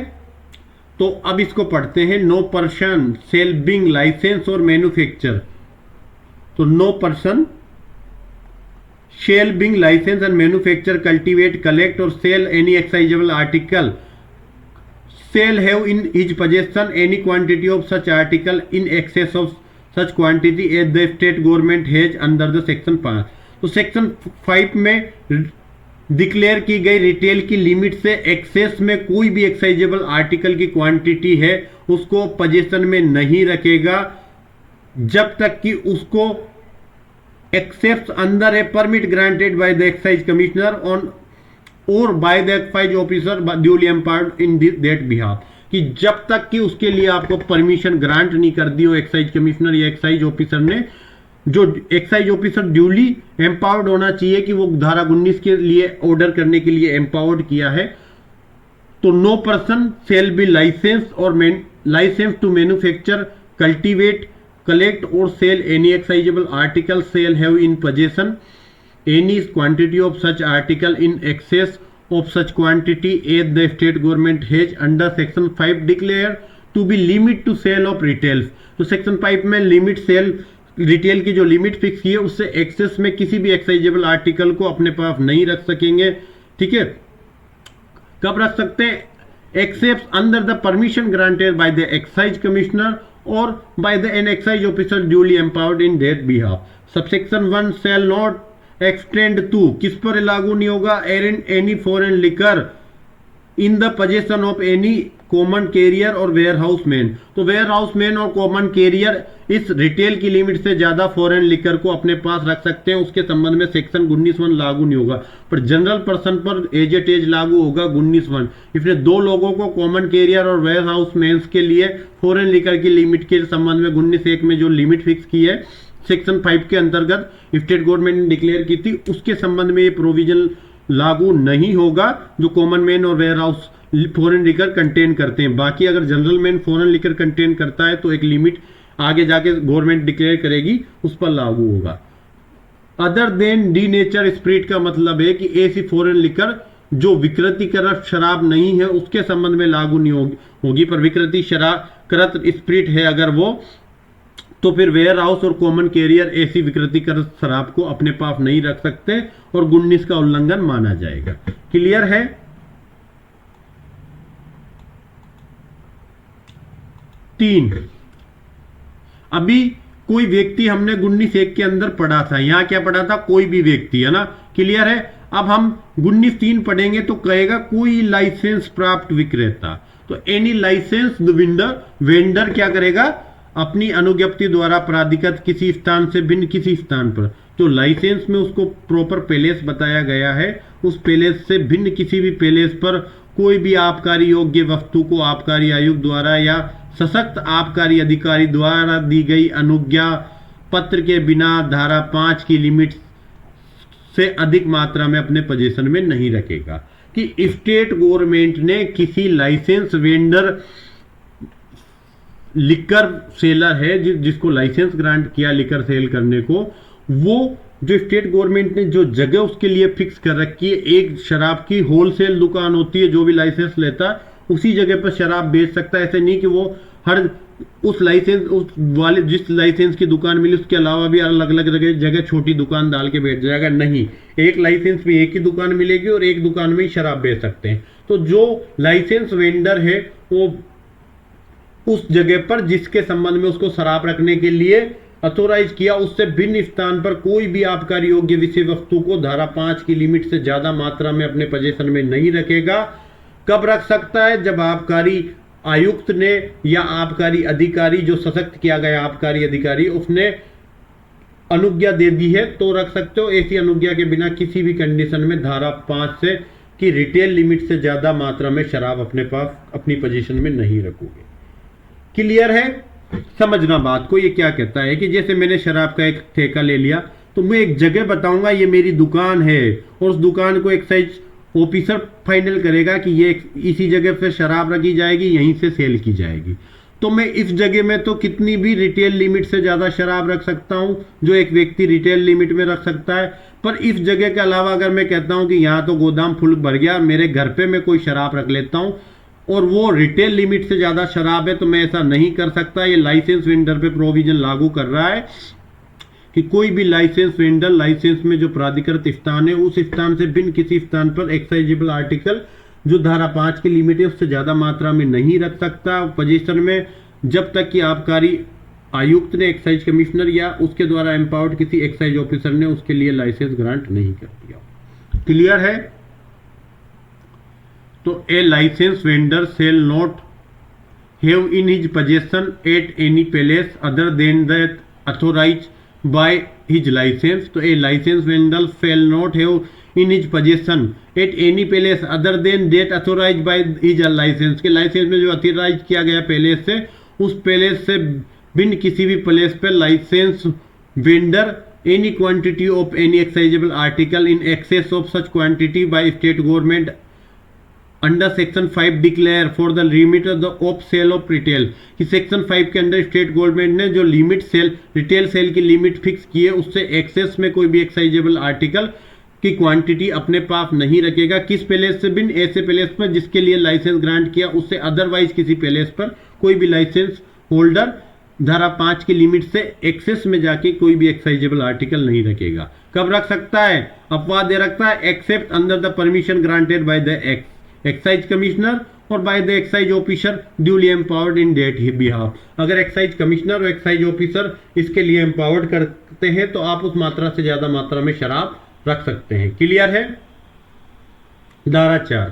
तो अब इसको पढ़ते हैं। No person shall being licensed or manufacture. तो no person shall being licensed and manufacture, cultivate, collect or sell any excisable article shall have in his possession any quantity of such article in excess of such quantity as the state government has under the section 5। तो section 5 में declare की गई retail की limit से access में कोई भी excisable article की क्वांटिटी है उसको पोजीशन में नहीं रखेगा जब तक कि उसको except under a permit granted by the excise commissioner on or by the excise officer duly empowered in that behalf. कि जब तक कि उसके लिए आपको परमिशन ग्रांट नहीं कर दी हो एक्साइज कमिश्नर या एक्साइज ऑफिसर ने, जो एक्साइज ऑफिसर ड्यूली एम्पावर्ड होना चाहिए कि वो धारा 19 के लिए ऑर्डर करने के लिए एम्पावर्ड किया है। तो no person shall be licensed or licensed to manufacture, cultivate, collect or sell any excisable article shall have in possession any quantity of such article in excess of such quantity as the state government has under section 5 declare to be limit to sale of retail। तो section 5 में limit sale retail की जो limit fix की है उससे access में किसी भी एक्साइजेबल आर्टिकल को अपने पास नहीं रख सकेंगे। ठीक है, कब रख सकते हैं? Except under the permission granted by the excise commissioner और by the an excise officer duly empowered in that behalf. Subsection 1 shall not extend to, किस पर लागू नहीं होगा? Any foreign liquor in the possession of any common carrier और ware house man. तो ware house man और common carrier इस retail की लिमिट से ज्यादा फॉरेन लिकर को अपने पास रख सकते हैं, उसके संबंध में सेक्शन 19(1) लागू नहीं होगा। पर जनरल पर्सन पर एज एट एज लागू होगा 19(1). इसलिए दो लोगों को कॉमन कैरियर और वेयर हाउस मैन के लिए फॉरेन लिकर की लिमिट के संबंध में 19(1) में जो लिमिट फिक्स की है सेक्शन 5 के अंतर्गत स्टेट गवर्नमेंट ने डिक्लेयर की थी, उसके संबंध में ये प्रोविजन लागू नहीं होगा जो कॉमन मैन और ware house foreign liquor contain करते हैं। बाकी अगर general man foreign liquor contain करता है तो एक लिमिट आगे जाके गवर्नमेंट डिक्लेयर करेगी, उस पर लागू होगा। Other than D nature spirit का मतलब है कि ऐसी फॉरेन लिकर जो विकृतिकरत शराब नहीं है उसके संबंध में लागू नहीं होगी, पर विकृति शराब करत स्पिरिट है अगर वो, तो फिर वेयर हाउस और कॉमन कैरियर ऐसी विकृतिकरत शराब को अपने पास नहीं रख सकते और 19 का उल्लंघन माना जाएगा। क्लियर है? तीन, अभी कोई व्यक्ति हमने 19(1) के अंदर पढ़ा था, यहां क्या पढ़ा था? कोई भी व्यक्ति, है ना? क्लियर है? अब हम 19(3) पढ़ेंगे तो कहेगा कोई लाइसेंस प्राप्त विक्रेता। तो एनी लाइसेंस वेंडर क्या करेगा? अपनी अनुज्ञप्ति द्वारा प्राधिकृत किसी स्थान से भिन्न किसी स्थान पर, तो लाइसेंस में उसको प्रॉपर पैलेस बताया गया है, उस पैलेस से भिन्न किसी भी पैलेस पर कोई भी आबकारी योग्य वस्तु को आबकारी आयुक्त द्वारा या सशक्त आबकारी अधिकारी द्वारा दी गई अनुज्ञा पत्र के बिना धारा 5 की लिमिट से अधिक मात्रा में अपने पोजीशन में नहीं रखेगा। कि स्टेट गवर्नमेंट ने किसी लाइसेंस वेंडर लिकर सेलर है जिसको लाइसेंस ग्रांट किया लिकर सेल करने को, वो जो स्टेट गवर्नमेंट ने जो जगह उसके लिए फिक्स कर रखी है, एक शराब की होलसेल दुकान होती है, जो भी लाइसेंस लेता उसी जगह पर शराब बेच सकता है। ऐसे नहीं कि वो हर उस लाइसेंस उस वाले जिस लाइसेंस की दुकान मिली उसके अलावा भी अलग अलग जगह छोटी दुकान डाल के बैठ जाएगा, नहीं, एक लाइसेंस में एक ही दुकान मिलेगी और एक दुकान में ही शराब बेच सकते हैं। तो जो लाइसेंस वेंडर है वो उस जगह पर जिसके संबंध में उसको शराब रखने के लिए अथोराइज किया उससे भिन्न स्थान पर कोई भी आबकारी योग्य विषय वस्तु को धारा 5 की लिमिट से ज्यादा मात्रा में अपने पोजीशन में नहीं रखेगा। कब रख सकता है? जब आबकारी आयुक्त ने या आबकारी अधिकारी, जो सशक्त किया गया आबकारी अधिकारी, उसने अनुज्ञा दे दी है तो रख सकते हो। ऐसी अनुज्ञा के बिना किसी भी कंडीशन में धारा 5 से की रिटेल लिमिट से ज्यादा मात्रा में शराब अपने पास अपनी पोजीशन में नहीं रखोगे। क्लियर है? समझना बात को। ये क्या कहता है कि जैसे मैंने शराब का एक ठेका ले लिया तो मैं एक जगह बताऊंगा ये मेरी दुकान है और उस दुकान को एक्साइज ऑफिसर फाइनल करेगा कि ये इसी जगह पे शराब रखी जाएगी, यहीं से सेल की जाएगी। तो मैं इस जगह में तो कितनी भी रिटेल लिमिट से ज्यादा शराब रख सकता हूं जो एक व्यक्ति रिटेल लिमिट में रख सकता है। पर इस जगह के अलावा अगर मैं कहता हूं कि यहां तो गोदाम फुल भर गया, मेरे घर पे मैं कोई शराब रख लेता हूं और वो रिटेल लिमिट से ज्यादा शराब है, तो मैं ऐसा नहीं कर सकता। ये लाइसेंस वेंडर पे प्रोविजन लागू कर रहा है कि कोई भी लाइसेंस वेंडर लाइसेंस में जो प्राधिकृत स्थान है उस स्थान से भिन्न किसी स्थान पर एक्साइजेबल आर्टिकल जो धारा 5 की लिमिट है उससे ज्यादा मात्रा में नहीं रख सकता पोजीशन में, जब तक कि आबकारी आयुक्त ने एक्साइज कमिश्नर या उसके द्वारा एम्पावर्ड किसी एक्साइज ऑफिसर ने उसके लिए लाइसेंस ग्रांट नहीं कर दिया। क्लियर है? तो a licence vendor shall not have in his possession at any place other than that authorise by his license। तो a license vendor shall not have in his possession at any place other than that authorized by his license। के licence में जो authorise किया गया palace से, उस palace से भिन्न किसी भी पैलेस पर license vendor any quantity of any excisable article in excess of such quantity by state government under section 5 declare for the limit of sale of retail, कि सेक्शन 5 के अंदर स्टेट गवर्नमेंट ने जो लिमिट सेल रिटेल सेल की limit fix की है, उससे access में कोई भी एक्साइजेबल आर्टिकल की क्वांटिटी अपने पास नहीं रखेगा। किस पैलेस से बिन, ऐसे पैलेस पर जिसके लिए लाइसेंस ग्रांट किया उससे अदरवाइज किसी पैलेस पर कोई भी लाइसेंस होल्डर धारा 5 की लिमिट से एक्सेस में जाके कोई भी एक्साइजेबल आर्टिकल नहीं रखेगा। कब रख सकता है? अपवाद दे रखता है, except under the permission granted by the excise commissioner और by the excise officer duly empowered in that behalf. अगर एक्साइज कमिश्नर और एक्साइज ऑफिसर इसके लिए एम्पावर्ड करते हैं तो आप उस मात्रा से ज्यादा मात्रा में शराब रख सकते हैं। क्लियर है? धारा 4,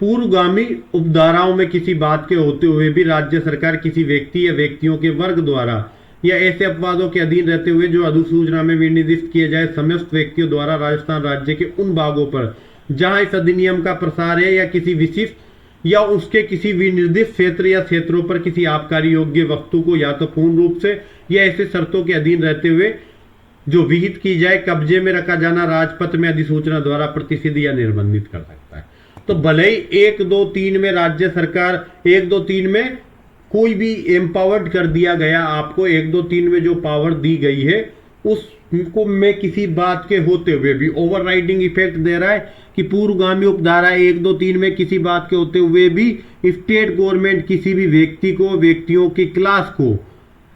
पूर्वगामी उपधाराओं में किसी बात के होते हुए भी राज्य सरकार किसी व्यक्ति या व्यक्तियों के वर्ग द्वारा या ऐसे अपवादों के अधीन रहते हुए जो अधिसूचना में विनिर्दिष्ट किए जाए समस्त व्यक्तियों द्वारा राजस्थान राज्य के उन भागों पर जहां इस अधिनियम का प्रसार है या किसी विशिष्ट या उसके किसी विनिर्दिष्ट क्षेत्र या क्षेत्रों पर किसी आबकारी योग्य वस्तु को या तो पूर्ण रूप से या ऐसे शर्तों के अधीन रहते हुए जो विहित की जाए कब्जे में रखा जाना राजपत्र में अधिसूचना द्वारा प्रतिषिद्ध या निर्बंधित कर सकता है। तो भले ही 1, 2, 3 में राज्य सरकार 1, 2, 3 में कोई भी एम्पावर्ड कर दिया गया, आपको 1, 2, 3 में जो पावर दी गई है उसको में किसी बात के होते हुए भी ओवरराइडिंग इफेक्ट दे रहा है कि पूर्वगामी उपधारा 1, 2, 3 में किसी बात के होते हुए भी स्टेट गवर्नमेंट किसी भी व्यक्ति को, व्यक्तियों की क्लास को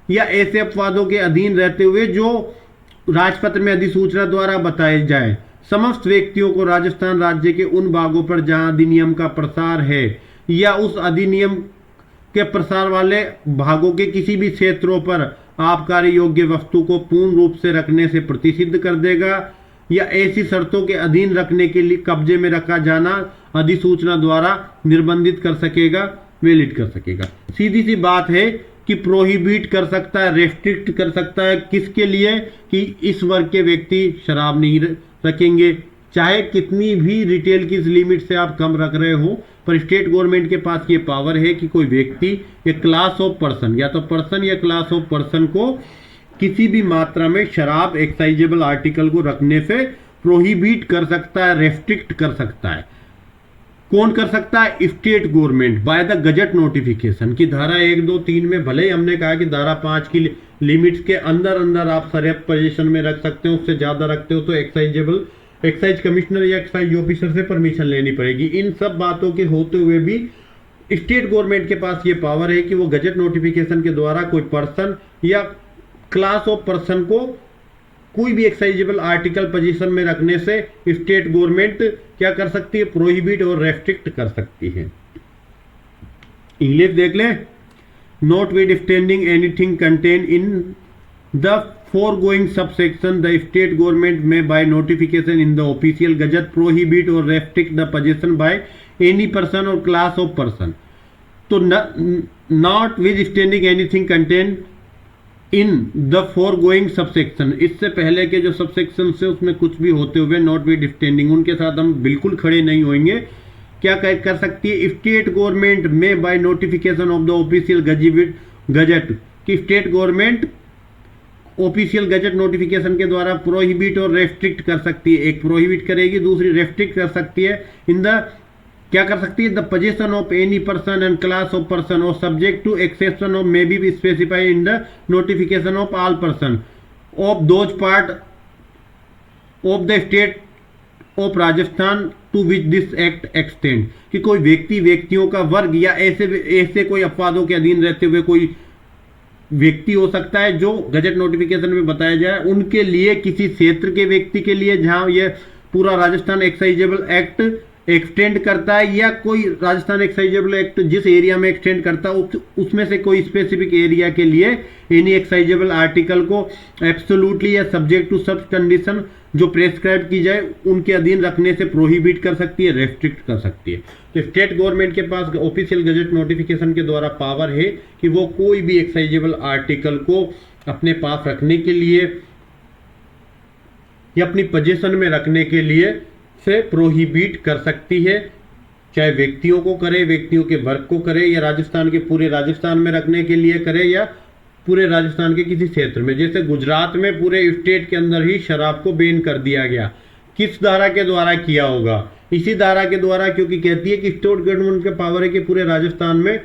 या ऐसे अपवादों के अधीन रहते हुए जो राजपत्र में अधिसूचना द्वारा बताए जाए समस्त व्यक्तियों को राजस्थान राज्य के उन भागों पर जहां अधिनियम का प्रसार है या उस अधिनियम के प्रसार वाले भागों के किसी भी क्षेत्रों पर आबकारी योग्य वस्तु को पूर्ण रूप से रखने से प्रतिषिद्ध कर देगा या ऐसी शर्तों के अधीन रखने के लिए कब्जे में रखा जाना अधिसूचना द्वारा निर्बंधित कर सकेगा, वैलिड कर सकेगा। सीधी सी बात है कि प्रोहिबिट कर सकता है, रेस्ट्रिक्ट कर सकता है। किसके लिए? कि इस वर्ग के व्यक्ति शराब नहीं रखेंगे, चाहे कितनी भी रिटेल की लिमिट से आप कम रख रहे हो, पर स्टेट गवर्नमेंट के पास ये पावर है कि कोई व्यक्ति या क्लास ऑफ पर्सन या तो पर्सन या क्लास ऑफ पर्सन को किसी भी मात्रा में शराब एक्साइजेबल आर्टिकल को रखने से प्रोहिबिट कर सकता है, रेस्ट्रिक्ट कर सकता है। कौन कर सकता है? State government by the gazette notification की धारा 1, 2, 3 में भले ही हमने कहा कि धारा 5 की लिमिट्स के अंदर अंदर आप सरेप पोजीशन में रख सकते हो, उससे ज्यादा रखते हो तो एक्साइज कमिश्नर या एक्साइज ऑफिसर से परमिशन लेनी पड़ेगी। इन सब बातों के होते हुए भी स्टेट गवर्नमेंट के पास ये पावर है कि वो गजट नोटिफिकेशन के द्वारा कोई पर्सन या क्लास ऑफ पर्सन को कोई भी एक्साइजेबल आर्टिकल पोजीशन में रखने से स्टेट गवर्नमेंट क्या कर सकती है? प्रोहिबिट और रेस्ट्रिक्ट कर सकती है। इंग्लिश देख लें, not with standing anything contain in the foregoing subsection the state government may by notification in the official gazette prohibit or restrict the possession by any person or class of person। तो notwithstanding anything contained in the foregoing subsection, इससे पहले के जो subsection से उसमें कुछ भी होते हुए notwithstanding उनके साथ हम बिल्कुल खड़े नहीं होंगे। क्या कर सकती है? स्टेट गवर्नमेंट में by notification of the official gazette की state government official gazette notification के द्वारा प्रोहिबिट और रेस्ट्रिक्ट कर सकती है। एक प्रोहिबिट करेगी, दूसरी रेस्ट्रिक्ट कर सकती है। इन द क्या कर सकती है? The position of any person and class of person और subject to exception of may be specified in the notification of all person of those part of the state of Rajasthan to which this act extend, कि कोई व्यक्तियों का वर्ग या ऐसे कोई अपवादों के अधीन रहते हुए कोई व्यक्ति हो सकता है जो गजट नोटिफिकेशन में बताया जाए, उनके लिए किसी क्षेत्र के व्यक्ति के लिए जहां यह पूरा राजस्थान एक्साइजेबल एक्ट एक्सटेंड करता है या कोई राजस्थान एक्साइजेबल एक्ट जिस एरिया में एक्सटेंड करता है उसमें से कोई स्पेसिफिक एरिया के लिए एनी एक्साइजेबल आर्टिकल को एब्सोल्युटली या सब्जेक्ट टू सब कंडीशन जो प्रेस्क्राइब की जाए उनके अधीन रखने से प्रोहिबिट कर सकती है, रेस्ट्रिक्ट कर सकती है। तो स्टेट गवर्नमेंट के पास ऑफिशियल गजट नोटिफिकेशन के द्वारा पावर है कि वो कोई भी एक्साइजेबल आर्टिकल को अपने पास रखने के लिए या अपनी पोजीशन में रखने के लिए से प्रोहिबिट कर सकती है, चाहे व्यक्तियों को करे, व्यक्तियों के वर्ग को करे, या राजस्थान के पूरे राजस्थान में रखने के लिए करे, या पूरे राजस्थान के किसी क्षेत्र में। जैसे गुजरात में पूरे स्टेट के अंदर ही शराब को बैन कर दिया गया, किस धारा के द्वारा किया होगा? इसी धारा के द्वारा, क्योंकि कहती है कि स्टेट गवर्नमेंट का पावर है कि पूरे राजस्थान में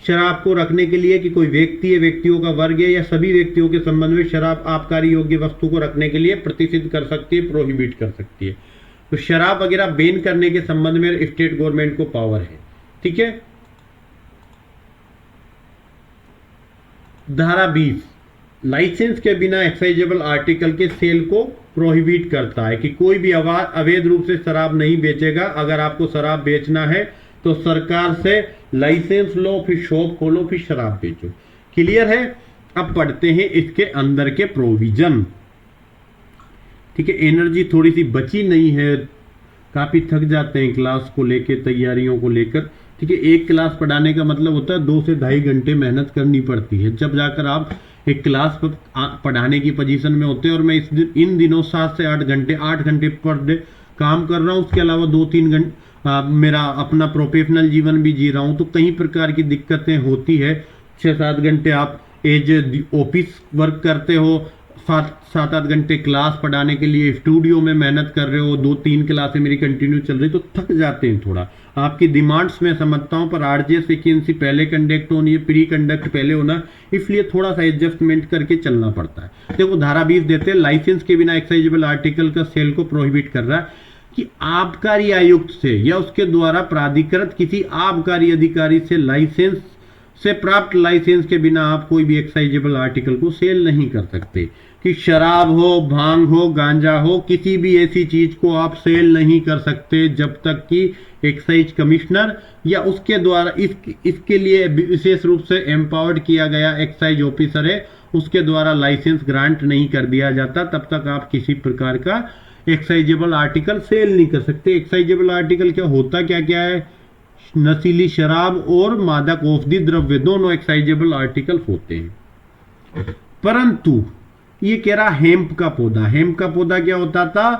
शराब को रखने के लिए कि कोई व्यक्ति है, व्यक्तियों का वर्ग है या सभी व्यक्तियों के संबंध में शराब आबकारी योग्य वस्तु को रखने के लिए प्रतिषिद्ध कर सकती है, प्रोहिबिट कर सकती है। तो शराब वगैरह बैन करने के संबंध में स्टेट गवर्नमेंट को पावर है। ठीक है। धारा 20 लाइसेंस के बिना एक्साइजेबल आर्टिकल के सेल को प्रोहिबिट करता है कि कोई भी अवैध रूप से शराब नहीं बेचेगा। अगर आपको शराब बेचना है तो सरकार से लाइसेंस लो, फिर शॉप खोलो, फिर शराब बेचो। क्लियर है? अब पढ़ते हैं इसके अंदर के प्रोविजन। ठीक है, एनर्जी थोड़ी सी बची नहीं है, काफी थक जाते हैं क्लास को लेकर, तैयारियों को लेकर। ठीक है, एक क्लास पढ़ाने का मतलब होता है 2 से ढाई घंटे मेहनत करनी पड़ती है, जब जाकर आप एक क्लास पढ़ाने की पोजीशन में होते हैं। और मैं इन दिनों 7 से 8 घंटे पर डे काम कर रहा हूँ। उसके अलावा 2-3 घंटे मेरा अपना प्रोफेशनल जीवन भी जी रहा हूँ, तो कई प्रकार की दिक्कतें होती है। 6-7 घंटे आप एज ऑफिस वर्क करते हो, 7-8 घंटे क्लास पढ़ाने के लिए स्टूडियो में मेहनत कर रहे हो, 2-3 क्लासें मेरी कंटिन्यू चल रही, तो थक जाते हैं थोड़ा। आपकी डिमांड्स में समझता हूँ, पर आरजेएस वैकेंसी पहले कंडक्ट होनी है, प्री कंडक्ट पहले होना, इसलिए थोड़ा सा एडजस्टमेंट करके चलना पड़ता है। देखो धारा 20 देते हैं, लाइसेंस के बिना एक्साइजेबल आर्टिकल का सेल को प्रोहिबिट कर रहा है कि आबकारी आयुक्त से या उसके द्वारा प्राधिकृत किसी आबकारी अधिकारी से लाइसेंस से प्राप्त लाइसेंस के बिना आप कोई भी एक्साइजेबल आर्टिकल को सेल नहीं कर सकते। कि शराब हो, भांग हो, गांजा हो, किसी भी ऐसी चीज को आप सेल नहीं कर सकते जब तक कि एक्साइज कमिश्नर या उसके द्वारा इसके लिए विशेष रूप से एम्पावर्ड किया गया एक्साइज ऑफिसर है, उसके द्वारा लाइसेंस ग्रांट नहीं कर दिया जाता, तब तक आप किसी प्रकार का एक्साइजेबल आर्टिकल सेल नहीं कर सकते। एक्साइजेबल आर्टिकल क्या होता क्या क्या है? नशीली शराब और मादक औषधि द्रव्य, दोनों एक्साइजेबल आर्टिकल होते हैं। परंतु ये कह रहा हेम्प का पौधा। हेम्प का पौधा क्या होता था?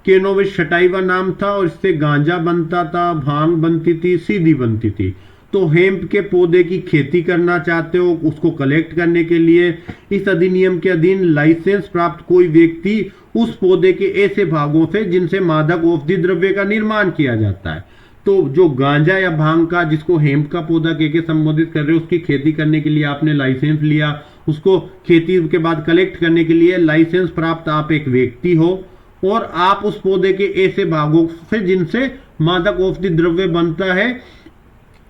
केनोविस सटाइवा नाम था, और इससे गांजा बनता था, भांग बनती थी, सीधी बनती थी। तो हेम्प के पौधे की खेती करना चाहते हो, उसको कलेक्ट करने के लिए इस अधिनियम के अधीन लाइसेंस प्राप्त कोई व्यक्ति उस पौधे के ऐसे भागों से जिनसे मादक औषधि द्रव्य का निर्माण किया जाता है, तो जो गांजा या भांग का, जिसको हेम्प का पौधा कह के संबोधित कर रहे हो, उसकी खेती करने के लिए आपने लाइसेंस लिया, उसको खेती के बाद कलेक्ट करने के लिए लाइसेंस प्राप्त आप एक व्यक्ति हो, और आप उस पौधे के ऐसे भागों से जिनसे मादक औषधि द्रव्य बनता है,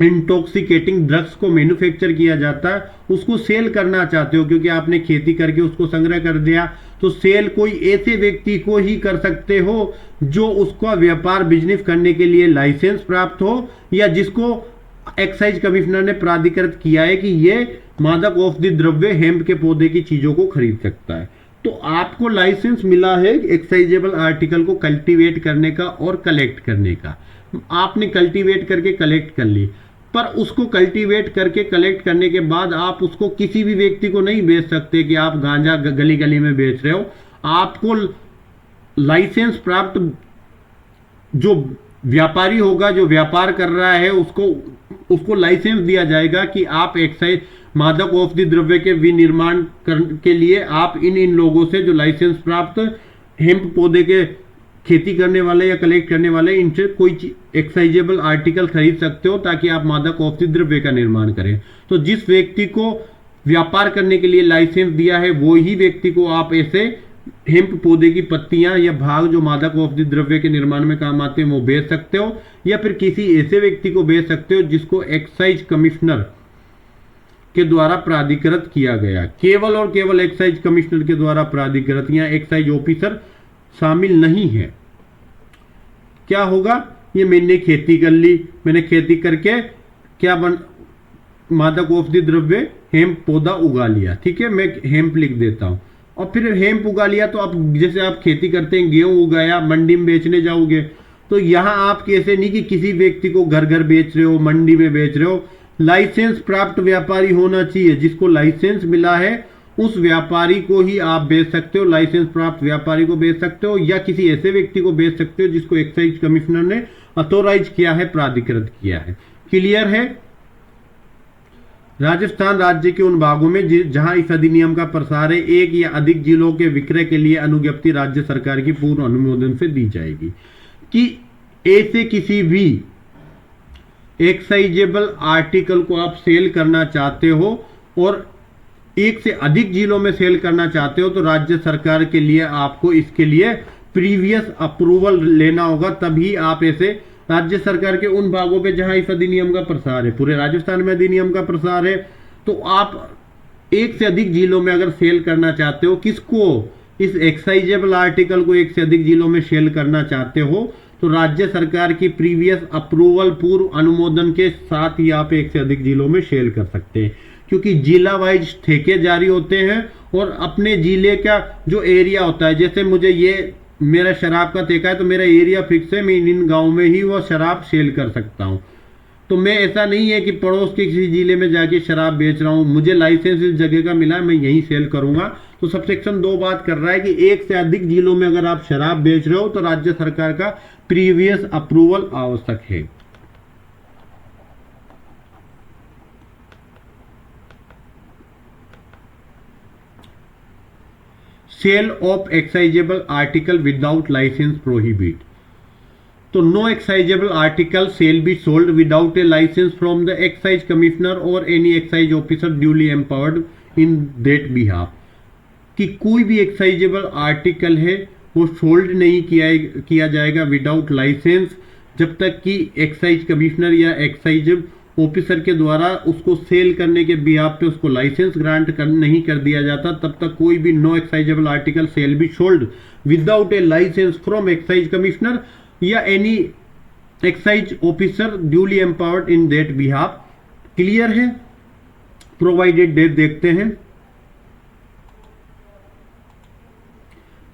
इंटॉक्सिकेटिंग ड्रग्स को मैन्युफैक्चर किया जाता है, उसको सेल करना चाहते हो, क्योंकि आपने खेती करके उसको संग्रह कर दिया, तो सेल कोई ऐसे व्यक्ति को ही कर सकते हो जो उसका व्यापार बिजनेस करने के लिए लाइसेंस प्राप्त हो, या जिसको एक्साइज कमिश्नर ने प्राधिकृत किया है कि ये मादक औषधि द्रव्य हेम्प के पौधे की चीजों को खरीद सकता है। तो आपको लाइसेंस मिला है एक्साइजेबल आर्टिकल को कल्टीवेट करने का और कलेक्ट करने का। आपने कल्टीवेट करके कलेक्ट कर ली, पर उसको कल्टीवेट करके कलेक्ट करने के बाद आप उसको किसी भी व्यक्ति को नहीं बेच सकते कि आप गांजा गली गली में बेच रहे हो। आपको लाइसेंस प्राप्त जो व्यापारी होगा, जो व्यापार कर रहा है, उसको लाइसेंस दिया जाएगा कि आप एक्साइज मादक औषधि द्रव्य के विनिर्माण के लिए आप इन लोगों से जो लाइसेंस प्राप्त हेम्प पौधे के खेती करने वाले या कलेक्ट करने वाले, इनसे कोई एक्साइजेबल आर्टिकल खरीद सकते हो, ताकि आप मादक औषधि द्रव्य का निर्माण करें। तो जिस व्यक्ति को व्यापार करने के लिए लाइसेंस दिया है, वो ही व्यक्ति को आप ऐसे हेम्प पौधे की पत्तियां या भाग जो मादक औषधि द्रव्य के निर्माण में काम आते हैं वो बेच सकते हो, या फिर किसी ऐसे व्यक्ति को बेच सकते हो जिसको एक्साइज कमिश्नर के द्वारा प्राधिकृत किया गया। केवल और केवल एक्साइज कमिश्नर के द्वारा प्राधिकृत, या एक्साइज ऑफिसर शामिल नहीं है। क्या होगा? ये मैंने खेती कर ली, मैंने खेती करके क्या मादक औषधि द्रव्य हेम्प पौधा उगा लिया, ठीक है, मैं हेम्प लिख देता हूं, और फिर हेम्प उगा लिया, तो आप जैसे आप खेती करते हैं, गेहूं उगाया, मंडी में बेचने जाओगे, तो यहां आप कैसे नहीं कि किसी व्यक्ति को घर घर बेच रहे हो, मंडी में बेच रहे हो, लाइसेंस प्राप्त व्यापारी होना चाहिए। जिसको लाइसेंस मिला है उस व्यापारी को ही आप बेच सकते हो, लाइसेंस प्राप्त व्यापारी को बेच सकते हो, या किसी ऐसे व्यक्ति को बेच सकते हो जिसको एक्साइज कमिश्नर ने अथोराइज किया है, प्राधिकृत किया है। क्लियर है? राजस्थान राज्य के उन भागों में जहां इस अधिनियम का प्रसार है, एक या अधिक जिलों के विक्रय के लिए अनुज्ञप्ति राज्य सरकार की पूर्ण अनुमोदन से दी जाएगी। कि ऐसे किसी भी एक्साइजेबल आर्टिकल को आप सेल करना चाहते हो और एक से अधिक जिलों में सेल करना चाहते हो, तो राज्य सरकार के लिए आपको इसके लिए प्रीवियस अप्रूवल लेना होगा, तभी आप ऐसे राज्य सरकार के उन भागों पे जहां इस अधिनियम का प्रसार है, पूरे राजस्थान में अधिनियम का प्रसार है, तो आप एक से अधिक जिलों में अगर सेल करना चाहते हो, किसको, इस एक्साइजेबल आर्टिकल को एक से अधिक जिलों में सेल करना चाहते हो, तो राज्य सरकार की प्रीवियस अप्रूवल, पूर्व अनुमोदन के साथ ही आप एक से अधिक जिलों में सेल कर सकते हैं। क्योंकि जिला वाइज ठेके जारी होते हैं और अपने जिले का जो एरिया होता है, जैसे मुझे ये मेरा शराब का ठेका है तो मेरा एरिया फिक्स है, मैं इन गांव में ही वो शराब सेल कर सकता हूं। तो मैं, ऐसा नहीं है कि पड़ोस के किसी जिले में जाके शराब बेच रहा हूं, मुझे लाइसेंस इस जगह का मिला है, मैं यहीं सेल करूंगा। तो सब सेक्शन 2 बात कर रहा है कि एक से अधिक जिलों में अगर आप शराब बेच रहे हो तो राज्य सरकार का प्रीवियस अप्रूवल आवश्यक है। Sale of excisable article without licence prohibit. तो no excisable article shall be sold without a licence from the excise commissioner और any excise officer duly empowered in that behalf. कि कोई भी एक्साइजेबल आर्टिकल है वो sold नहीं किया जाएगा विदाउट लाइसेंस, जब तक कि एक्साइज कमिश्नर या एक्साइज ऑफिसर के द्वारा उसको सेल करने के बिहाफ पे उसको लाइसेंस ग्रांट नहीं कर दिया जाता, तब तक कोई भी no excisable article shall be sold without a licence from excise commissioner या any excise officer duly empowered in that behalf. Clear है। प्रोवाइडेड डेट देखते हैं।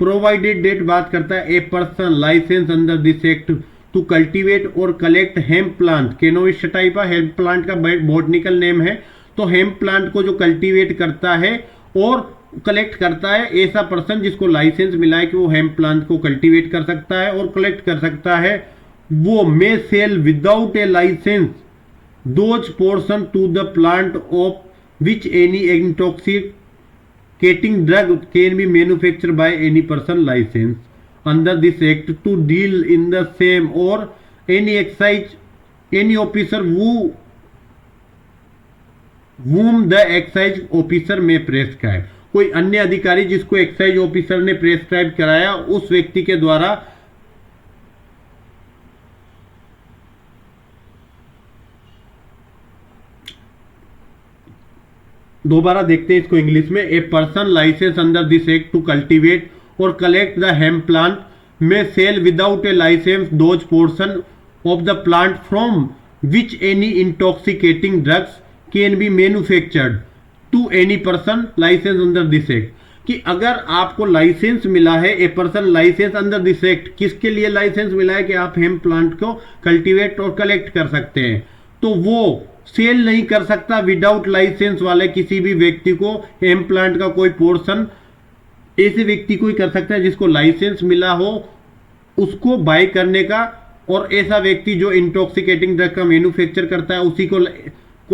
प्रोवाइडेड डेट बात करता है a person licence under this act to cultivate और collect hemp plant. Cannabis टाइपा hemp plant का बॉटनिकल नेम है। तो हेम्प प्लांट को जो कल्टीवेट करता है और कलेक्ट करता है, ऐसा पर्सन जिसको लाइसेंस मिला है कि वो हेम्प प्लांट को कल्टीवेट कर सकता है और कलेक्ट कर सकता है, वो may sell without a licence those portion to the plant of which any intoxicating drug can be manufactured by any person licence under this act to deal in the same or any officer whom the excise officer may prescribe। कोई अन्य अधिकारी जिसको excise officer ने prescribe कराया, उस व्यक्ति के द्वारा दोबारा देखते हैं इसको इंग्लिश में। A person licence under this act to cultivate or collect the hemp plant may sell without a license those portion of the plant from which any intoxicating drugs can be manufactured to any person licensed under this act। कि अगर आपको license मिला है, a person licence under this act, किसके लिए license मिला है कि आप हेम्प प्लांट को कल्टीवेट और कलेक्ट कर सकते हैं, तो वो सेल नहीं कर सकता विदाउट लाइसेंस वाले किसी भी व्यक्ति को हेम्प प्लांट का कोई पोर्शन ऐसे व्यक्ति को ही कर सकता है जिसको लाइसेंस मिला हो उसको बाय करने का, और ऐसा व्यक्ति जो इंटॉक्सिकेटिंग ड्रग का मैन्युफैक्चर करता है उसी को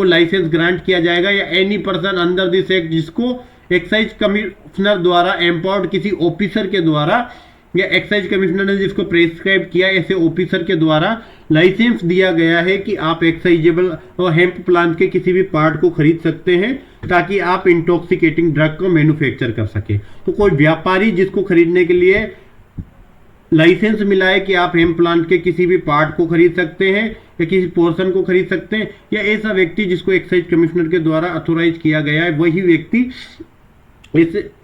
लाइसेंस ग्रांट किया जाएगा। या any person under this act जिसको एक्साइज कमिश्नर द्वारा एम्पावर्ड किसी ऑफिसर के द्वारा या एक्साइज कमिश्नर ने जिसको प्रेस्क्राइब किया ऐसे ऑफिसर के द्वारा लाइसेंस दिया गया है कि आप एक्साइजेबल और हेम्प प्लांट के किसी भी पार्ट को खरीद सकते हैं ताकि आप इंटॉक्सिकेटिंग ड्रग को मैन्युफैक्चर कर सके। तो कोई व्यापारी जिसको खरीदने के लिए लाइसेंस मिला है कि आप हेम्प प्लांट के किसी भी पार्ट को खरीद सकते हैं या किसी पोर्शन को खरीद सकते हैं, या ऐसा व्यक्ति जिसको एक्साइज कमिश्नर के द्वारा अथोराइज किया गया है, वही व्यक्ति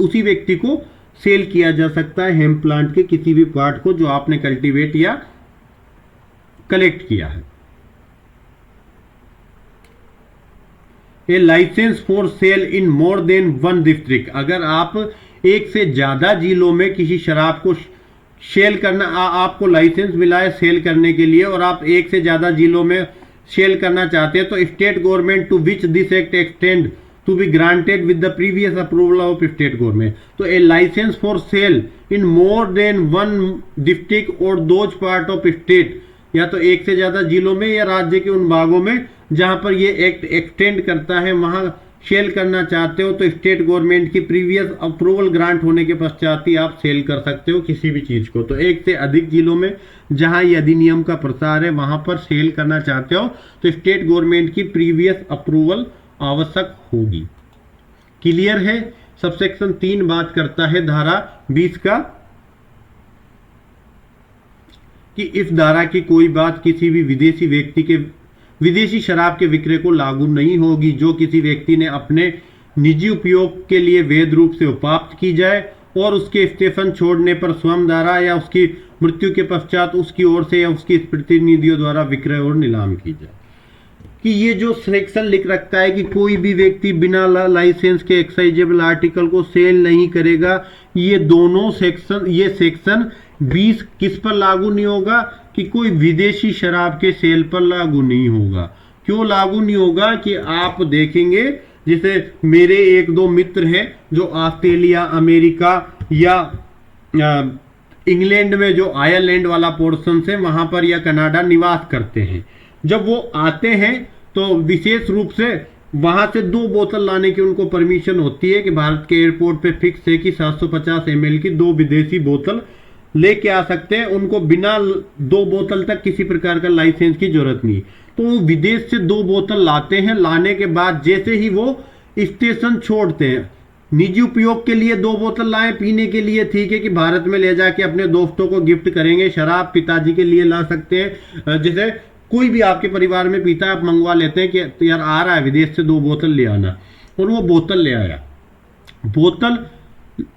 उसी व्यक्ति को सेल किया जा सकता है हेम्प प्लांट के किसी भी पार्ट को जो आपने कल्टीवेट या कलेक्ट किया है। A licence for sale in more than one district. अगर आप एक से ज्यादा जिलों में किसी शराब को सेल करना, आपको लाइसेंस मिला है सेल करने के लिए और आप एक से ज्यादा जिलों में सेल करना चाहते हैं, तो state government to which this act extend to be granted with the previous approval of state government। तो a license for sale in more than one district or those part of state या तो एक से ज्यादा जिलों में या राज्य के उन भागों में जहां पर ये एक्ट एक्सटेंड करता है वहां सेल करना चाहते हो तो स्टेट गवर्नमेंट की प्रीवियस अप्रूवल ग्रांट होने के पश्चात ही आप सेल कर सकते हो किसी भी चीज को। तो एक से अधिक जिलों में जहां ये अधिनियम का प्रसार है वहां पर सेल करना चाहते हो तो स्टेट गवर्नमेंट की प्रीवियस अप्रूवल आवश्यक होगी। क्लियर है। सबसेक्शन 3 बात करता है धारा 20 का कि इस धारा की कोई बात किसी भी विदेशी व्यक्ति के विदेशी शराब के विक्रय को लागू नहीं होगी जो किसी व्यक्ति ने अपने निजी उपयोग के लिए वैध रूप से उपाप्त की जाए और उसके स्टेशन छोड़ने पर स्वयं द्वारा या उसकी मृत्यु के पश्चात उसकी ओर से या उसके प्रतिनिधियों द्वारा विक्रय और नीलाम की जाए। कि ये जो सेक्शन लिख रखता है कि कोई भी व्यक्ति बिना लाइसेंस के एक्साइजेबल आर्टिकल को सेल नहीं करेगा, ये दोनों सेक्शन, ये सेक्शन 20 किस पर लागू नहीं होगा कि कोई विदेशी शराब के सेल पर लागू नहीं होगा। क्यों लागू नहीं होगा कि आप देखेंगे जैसे मेरे एक दो मित्र हैं जो ऑस्ट्रेलिया, अमेरिका या इंग्लैंड में जो आयरलैंड वाला पोर्शन है वहां पर या कनाडा निवास करते हैं। जब वो आते हैं तो विशेष रूप से वहां से 2 बोतल लाने की उनको परमिशन होती है कि भारत के एयरपोर्ट पे फिक्स है कि 750 ml की 2 विदेशी बोतल लेके आ सकते हैं। उनको बिना 2 बोतल तक किसी प्रकार का लाइसेंस की जरूरत नहीं। तो वो विदेश से 2 बोतल लाते हैं। लाने के बाद जैसे ही वो स्टेशन छोड़ते हैं, निजी उपयोग के लिए 2 बोतल लाए, पीने के लिए ठीक है कि भारत में ले जाके अपने दोस्तों को गिफ्ट करेंगे। शराब पिताजी के लिए ला सकते हैं। जैसे कोई भी आपके परिवार में पीता है, आप मंगवा लेते हैं कि यार आ रहा है विदेश से 2 बोतल ले आना, और वो बोतल ले आया। बोतल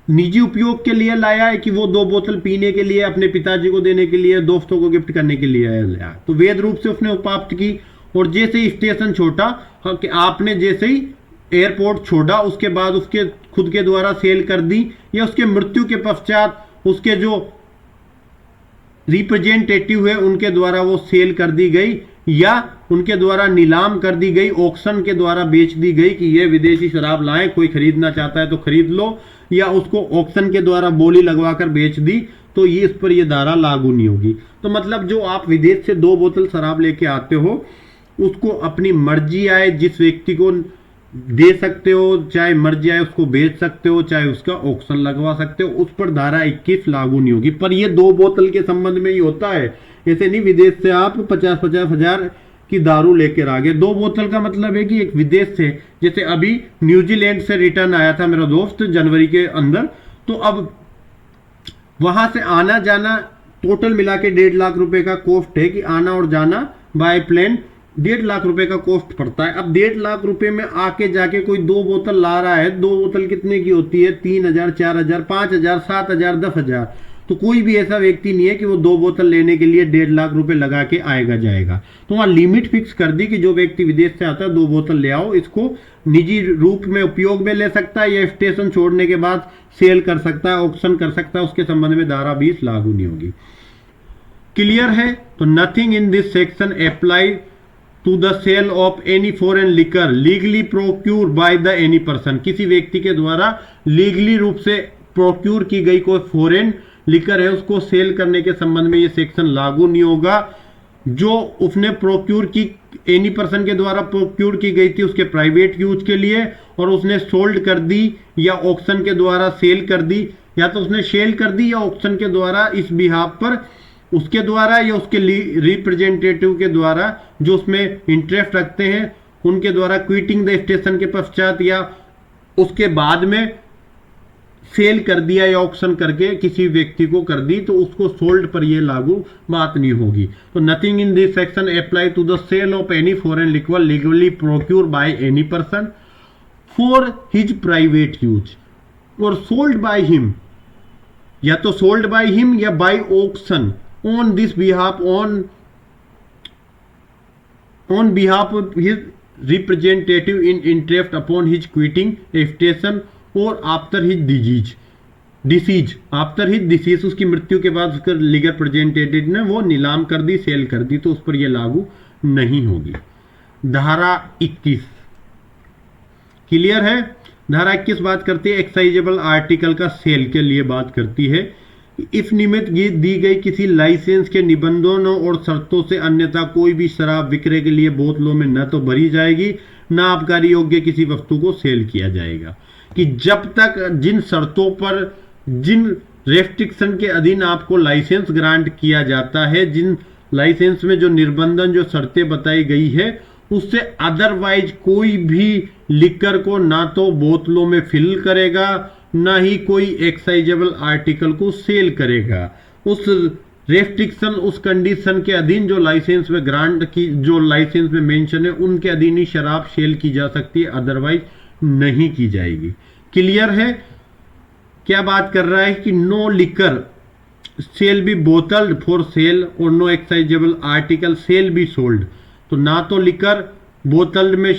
निजी उपयोग के लिए लाया है कि वो 2 बोतल पीने के लिए, अपने पिताजी को देने के लिए, दोस्तों को गिफ्ट करने के लिए लाया। तो वैध रूप से उसने उपाप्त की। और जैसे ही स्टेशन छोटा कि आपने जैसे ही एयरपोर्ट छोड़ा उसके बाद उसके खुद के द्वारा सेल कर दी या उसके मृत्यु के पश्चात उसके जो रिप्रेजेंटेटिव है उनके द्वारा वो सेल कर दी गई या उनके द्वारा नीलाम कर दी गई, ऑक्शन के द्वारा बेच दी गई कि ये विदेशी शराब लाएं, कोई खरीदना चाहता है तो खरीद लो, या उसको ऑक्शन के द्वारा बोली लगवाकर बेच दी, तो ये इस पर ये धारा लागू नहीं होगी। तो मतलब जो आप विदेश से 2 बोतल शराब लेके आते हो उसको अपनी मर्जी आए जिस व्यक्ति को दे सकते हो, चाहे मर्जी आए उसको बेच सकते हो, चाहे उसका ऑक्शन लगवा सकते हो, उस पर धारा 21 लागू नहीं होगी। पर ये 2 बोतल के संबंध में ही होता है। ऐसे नहीं विदेश से आप 50-50 हजार की दारू लेकर आ गए। 2 बोतल का मतलब है कि एक विदेश से, जैसे अभी न्यूजीलैंड से रिटर्न आया था मेरा दोस्त जनवरी के अंदर, तो अब वहां से आना जाना टोटल मिला के 1.5 लाख रुपए का कॉस्ट है कि आना और जाना बाय प्लेन 1.5 लाख रुपए का कॉस्ट पड़ता है। अब 1.5 लाख रुपए में आके जाके कोई 2 बोतल ला रहा है, 2 बोतल कितने की होती है? 3,000, 4,000, 5,000, 7,000, 10,000। तो कोई भी ऐसा व्यक्ति नहीं है कि वो 2 बोतल लेने के लिए 1.5 लाख रुपए लगा के आएगा जाएगा। तो वहां लिमिट फिक्स कर दी कि जो व्यक्ति विदेश से आता है 2 बोतल ले आओ, इसको निजी रूप में उपयोग में ले सकता है या स्टेशन छोड़ने के बाद सेल कर सकता है, ऑक्शन कर सकता है, उसके संबंध में धारा 20 लागू नहीं होगी। क्लियर है। तो nothing in this section apply to the sale of any foreign liquor legally procure by the any person. किसी व्यक्ति के द्वारा लीगली रूप से प्रोक्यूर की गई कोई फॉरेन लिकर है उसको सेल करने के संबंध में ये सेक्शन लागू नहीं होगा। जो उसने प्रोक्यूर की, एनी पर्सन के द्वारा प्रोक्यूर की गई थी उसके प्राइवेट यूज के लिए, और उसने सोल्ड कर दी या ऑक्शन के द्वारा सेल कर दी, या तो उसने सेल कर दी या ऑक्शन के द्वारा इस बिहाफ पर उसके द्वारा या उसके रिप्रेजेंटेटिव के द्वारा जो उसमें इंटरेस्ट रखते हैं उनके द्वारा क्विटिंग द स्टेशन के पश्चात या उसके बाद में सेल कर दिया या ऑक्शन करके किसी व्यक्ति को कर दी, तो उसको सोल्ड पर यह लागू बात नहीं होगी। तो nothing in this section apply to the sale of any foreign liquor legally procure by any person for his private use और सोल्ड बाय हिम, या तो सोल्ड बाय हिम या by auction on this behalf on behalf of his representative in interest upon his quitting a station or after his decease after his decease, उसकी मृत्यु के बाद उसका legal representative ने वो नीलाम कर दी, सेल कर दी, तो उस पर यह लागू नहीं होगी। धारा 21 क्लियर है। धारा 21 बात करती है एक्साइजेबल आर्टिकल का सेल के लिए बात करती है इस निमित्त दी गई किसी लाइसेंस के निबंधनों और शर्तों से अन्यथा कोई भी शराब विक्रय के लिए बोतलों में न तो भरी जाएगी न आबकारी योग्य किसी वस्तु को सेल किया जाएगा। कि जब तक जिन शर्तों पर, जिन रेस्ट्रिक्शन के अधीन आपको लाइसेंस ग्रांट किया जाता है, जिन लाइसेंस में जो निर्बंधन, जो शर्तें बताई गई है, उससे अदरवाइज कोई भी लिकर को ना तो बोतलों में फिल करेगा, ना ही कोई एक्साइजेबल आर्टिकल को सेल करेगा। उस रेस्ट्रिक्शन, उस कंडीशन के अधीन जो लाइसेंस में ग्रांट की, जो लाइसेंस में मेंशन है, उनके अधीन ही शराब सेल की जा सकती है, अदरवाइज नहीं की जाएगी। क्लियर है? क्या बात कर रहा है कि no liquor shall be bottled for sale और no excisable article shall be sold. तो ना तो लिकर बोतल में,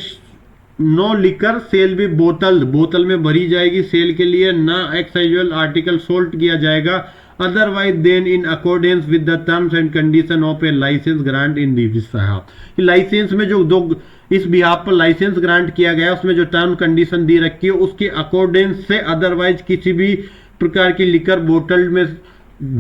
no liquor shall be bottled, बोतल में भरी जाएगी सेल के लिए, ना एक्साइजेबल आर्टिकल सोल्ड किया जाएगा, otherwise than in accordance with the terms and condition of a licence grant in this behalf. License में जो दो इस बिहाफ पर लाइसेंस ग्रांट किया गया, उसमें जो टर्म कंडीशन दी रखी है, उसके अकॉर्डेंस से अदरवाइज किसी भी प्रकार की लिकर बोतल में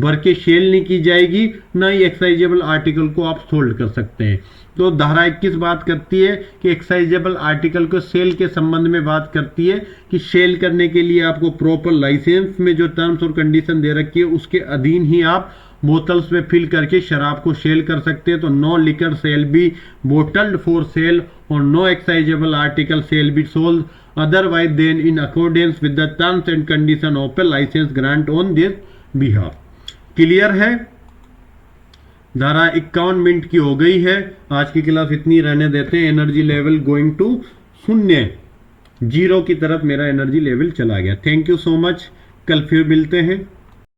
भर के सेल नहीं की जाएगी, ना ही एक्साइजेबल आर्टिकल को आप सोल्ड कर सकते हैं। तो धारा 21 बात करती है कि एक्साइजेबल आर्टिकल को सेल के संबंध में बात करती है कि सेल करने के लिए आपको प्रॉपर लाइसेंस में जो टर्म्स और कंडीशन दे रखी है, उसके अधीन ही आप बोतल्स में फिल करके शराब को सेल कर सकते हैं। तो no liquor shall be bottled for sale और no excisable article shall be sold otherwise than in accordance with the terms and condition of a licence grant on this behalf. Clear है? धारा 51 minute की हो गई है। आज की class इतनी रहने देते हैं। एनर्जी लेवल गोइंग टू 0 की तरफ मेरा एनर्जी लेवल चला गया। Thank you so much. कल फिर मिलते हैं।